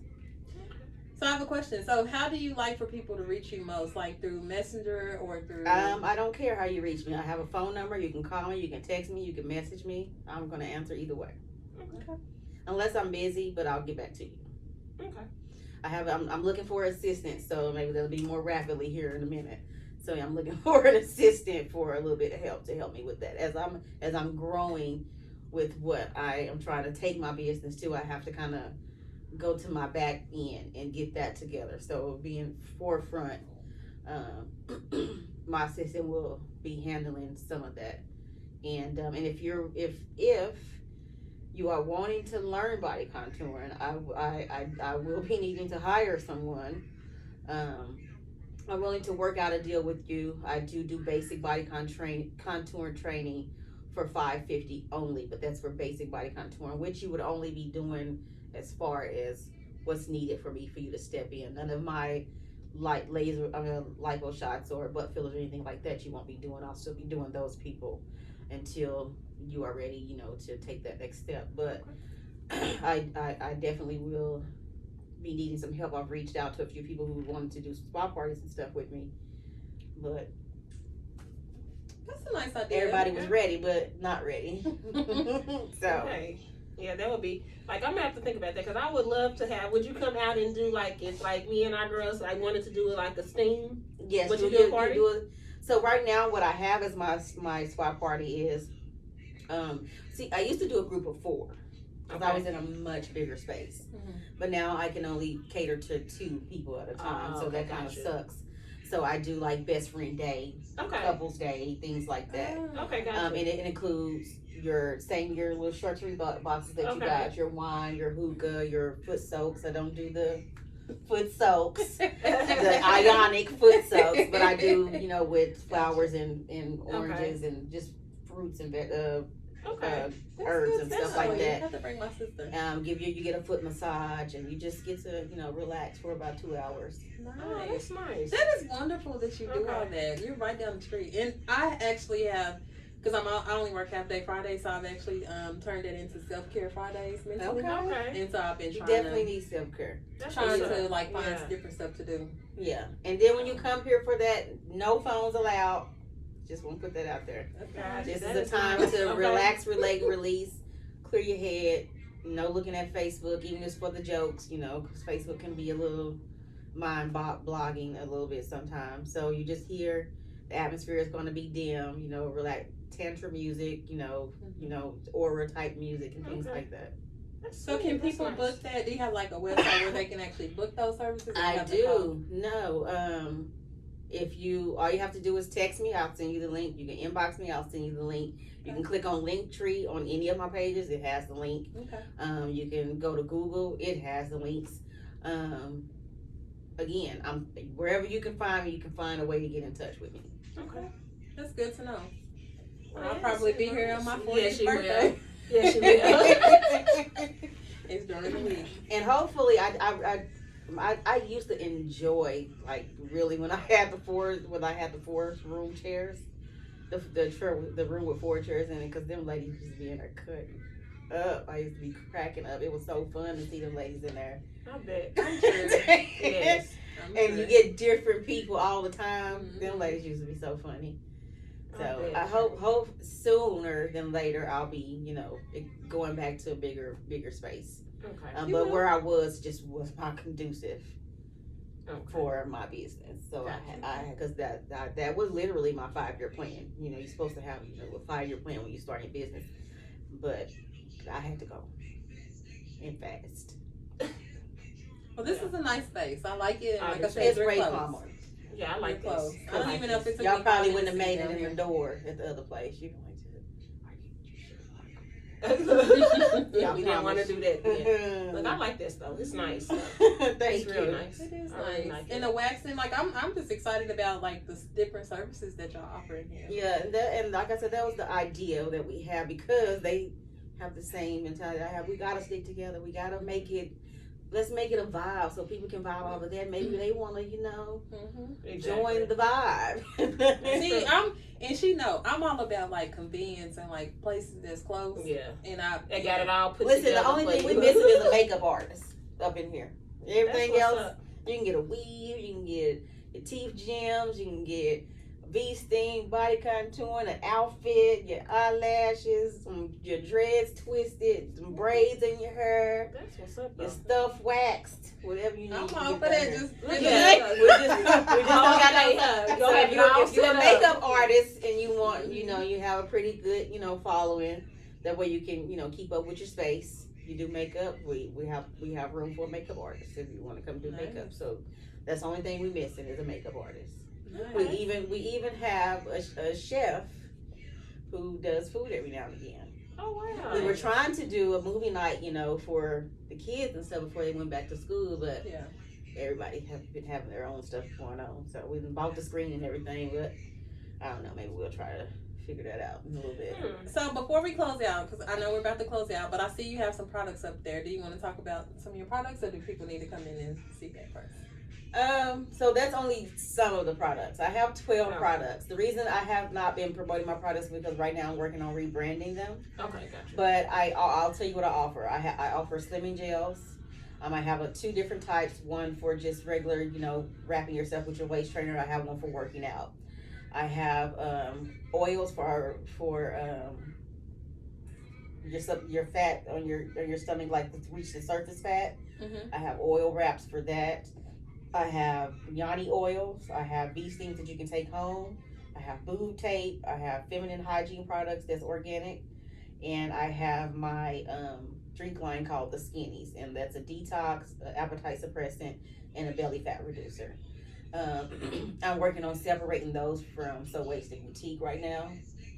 S3: So I have a question. So how do you like for people to reach you most? Like through Messenger or through?
S2: I don't care how you reach me. I have a phone number. You can call me. You can text me. You can message me. I'm going to answer either way.
S3: Okay.
S2: Unless I'm busy, but I'll get back to you.
S4: Okay.
S2: I'm looking for an assistant, so maybe that'll be more rapidly here in a minute. So I'm looking for an assistant for a little bit of help to help me with that. As I'm growing with what I am trying to take my business to, I have to kind of go to my back end and get that together. So being forefront, my assistant will be handling some of that. And if you are wanting to learn body contouring, I will be needing to hire someone. I'm willing to work out a deal with you. I do basic body contour training for $550 only, but that's for basic body contouring, which you would only be doing as far as what's needed for you to step in. None of my lipo shots or butt fillers or anything like that you won't be doing. I'll still be doing those people until you are ready, to take that next step. But I definitely will be needing some help. I've reached out to a few people who wanted to do spa parties and stuff with me, but
S3: that's a nice idea.
S2: everybody was ready, but not ready. So
S4: Okay. Yeah, that would be like, I'm gonna have to think about that, because I would love to have. Would you come out and do like, if like me and our girls like wanted to do like a steam?
S2: yes,
S4: Would
S2: you
S4: you do a
S2: do
S4: party?
S2: it. So right now, what I have as my spa party is, see, I used to do a group of 4 because I was in a much bigger space, but now I can only cater to 2 people at a time. So that kind of sucks. So I do like best friend day, couples day, things like that.
S4: Okay, gotcha.
S2: And it includes your little charcuterie boxes that you got, your wine, your hookah, your foot soaks. I don't do the foot soaks, the ionic foot soaks, but I do, with flowers and oranges and just fruits and herbs and stuff like
S3: I
S2: that.
S3: have to bring my sister.
S2: You get a foot massage, and you just get to relax for about 2 hours.
S4: Oh, that's nice.
S3: That is wonderful that you do all that. You're right down the street, and I actually have. Because I only work half day Fridays, so I've actually turned it into self-care Fridays mentally.
S4: Okay.
S3: And so I've been
S2: You
S3: trying
S2: definitely need self-care.
S3: to like find different stuff to do.
S2: Yeah, and then when you come here for that, no phones allowed. Just want to put that out there.
S4: Gotcha.
S2: This
S4: That
S2: is
S4: is
S2: a time
S4: nice.
S2: to
S4: Okay.
S2: relax, relate, release, clear your head. No looking at Facebook, even just for the jokes. Because Facebook can be a little blogging a little bit sometimes. So you just hear the atmosphere is going to be dim. Relax. Tantra music, aura type music and things like that.
S3: So can people book that? Do you have like a website where they can actually book those services? Or
S2: I
S3: you have to call?
S2: do. No. All you have to do is text me. I'll send you the link. You can inbox me. I'll send you the link. You can click on Linktree on any of my pages. It has the link.
S3: Okay.
S2: You can go to Google. It has the links. Again, I'm wherever you can find me. You can find a way to get in touch with me.
S3: Okay. That's good to know.
S4: Well,
S3: I'll probably be here on my 40th birthday.
S4: Yeah, she will.
S3: It's during the week.
S2: And hopefully, I used to enjoy, like, really when I had the 4 room chairs, the room with 4 chairs in it, because them ladies used to be in there cutting up. I used to be cracking up. It was so fun to see them ladies in there.
S4: I bet.
S3: I'm sure.
S4: Yes.
S2: And you get different people all the time. Them ladies used to be so funny. So I hope sooner than later I'll be, going back to a bigger space.
S4: Okay.
S2: But where I was not conducive for my business. So because that was literally my 5-year plan. You're supposed to have a 5-year plan when you start your business, but I had to go and fast.
S3: Well, this is a nice space. I like it. Like I said,
S2: It's
S3: they're
S2: way
S3: close.
S2: calmer.
S4: Yeah, I like
S3: They're close.
S4: this.
S3: I don't even know if it's a
S2: Y'all
S3: good
S2: probably
S3: place
S2: wouldn't have made it
S3: down
S2: in
S3: here.
S2: your door at the other place. You
S4: Yeah, we didn't want to do that then. Look, I like this though. It's nice.
S2: Thank
S4: It's
S2: you.
S4: real nice.
S3: It is
S4: I really
S3: nice.
S4: like it.
S3: And the waxing, like I'm just excited about like the different services that y'all offer in here.
S2: Yeah, and like I said, that was the idea that we have, because they have the same mentality I have. We gotta stick together. We gotta let's make it a vibe so people can vibe off of that. Maybe they want to, join the vibe.
S3: See, I'm all about like convenience and like places that's close.
S4: Yeah.
S3: And
S4: They got it all put
S2: Listen,
S4: together.
S2: the only
S4: for
S2: thing
S4: you.
S2: we missing is a makeup artist up in here. Everything
S4: That's
S2: else,
S4: what's up.
S2: you can get a weave, you can get your teeth gems, you can get V-sting, body contouring, an outfit, your eyelashes, your dreads twisted, some braids in your hair,
S4: That's what's up though.
S2: your stuff waxed, whatever you need.
S3: I'm
S2: to
S3: all
S2: get
S3: for
S2: done
S3: that.
S2: here.
S3: Just
S2: We
S4: Yeah.
S2: just don't got no time.
S4: Go
S2: So
S4: ahead,
S2: if
S4: y'all
S2: you're
S4: set
S2: a
S4: up.
S2: makeup artist and you want, you have a pretty good, following, that way you can, keep up with your space. you do makeup, we have room for a makeup artist if you want to come do makeup.
S3: Nice.
S2: So that's the only thing we missing is a makeup artist.
S3: Nice.
S2: We even have a chef who does food every now and again.
S4: Oh wow.
S2: We were trying to do a movie night, for the kids and stuff before they went back to school, but
S3: Yeah.
S2: everybody have been having their own stuff going on. So we bought the screen and everything, but I don't know. Maybe we'll try to figure that out in a little bit.
S3: So before we close out, because I know we're about to close out, but I see you have some products up there. Do you want to talk about some of your products, or do people need to come in and see that first?
S2: So that's only some of the products. I have 12
S4: Oh.
S2: products. The reason I have not been promoting my products is because right now I'm working on rebranding them.
S4: Okay, gotcha.
S2: But I'll tell you what I offer. I offer slimming gels. I have 2 different types. One for just regular, wrapping yourself with your waist trainer. I have one for working out. I have oils for your fat on your stomach, like to reach the surface fat.
S3: Mm-hmm.
S2: I have oil wraps for that. I have Yanni oils. I have bee stings that you can take home. I have boob tape. I have feminine hygiene products that's organic. And I have my drink line called the Skinnies. And that's a detox, appetite suppressant, and a belly fat reducer. I'm working on separating those from So Wasted Boutique right now.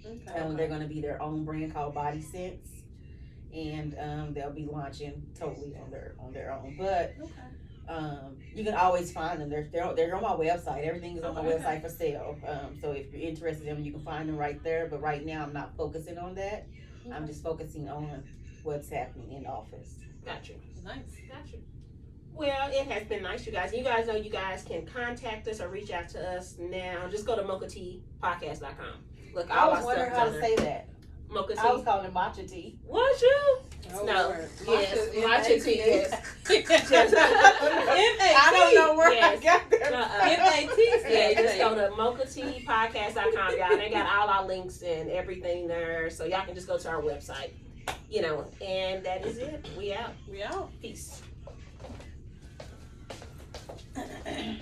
S3: Okay.
S2: They're going to be their own brand called Body Sense. And they'll be launching totally on their own. But you can always find them. They're on my website. Everything is on my website for sale. So if you're interested in them, you can find them right there. But right now, I'm not focusing on that. I'm just focusing on what's happening in the office.
S4: Gotcha.
S3: Nice.
S4: Gotcha. Well, it has been nice, you guys. You guys know you guys can contact us or reach out to us now. Just go to mochateapodcast.com. Look,
S2: I
S4: all
S2: was
S4: our
S2: wondering
S4: stuff
S2: how
S4: is
S2: to
S4: on
S2: say that.
S4: there. Mocha
S2: I was
S4: tea.
S2: calling it matcha tea.
S4: Was you?
S3: Oh,
S4: No.
S3: Lord.
S4: Yes.
S3: Matcha,
S4: Matcha tea. Yes.
S2: I don't know where
S4: Yes.
S2: I got that.
S3: M-A-T.
S4: Yeah, just go to mochateapodcast.com, y'all. They got all our links and everything there. So y'all can just go to our website. And that is it. We out.
S3: We out.
S4: Peace.
S3: Thank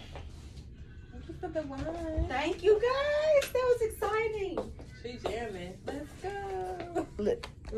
S3: you for the wine.
S2: Thank you guys. That was exciting.
S3: She jamming. Let's go.
S2: Look.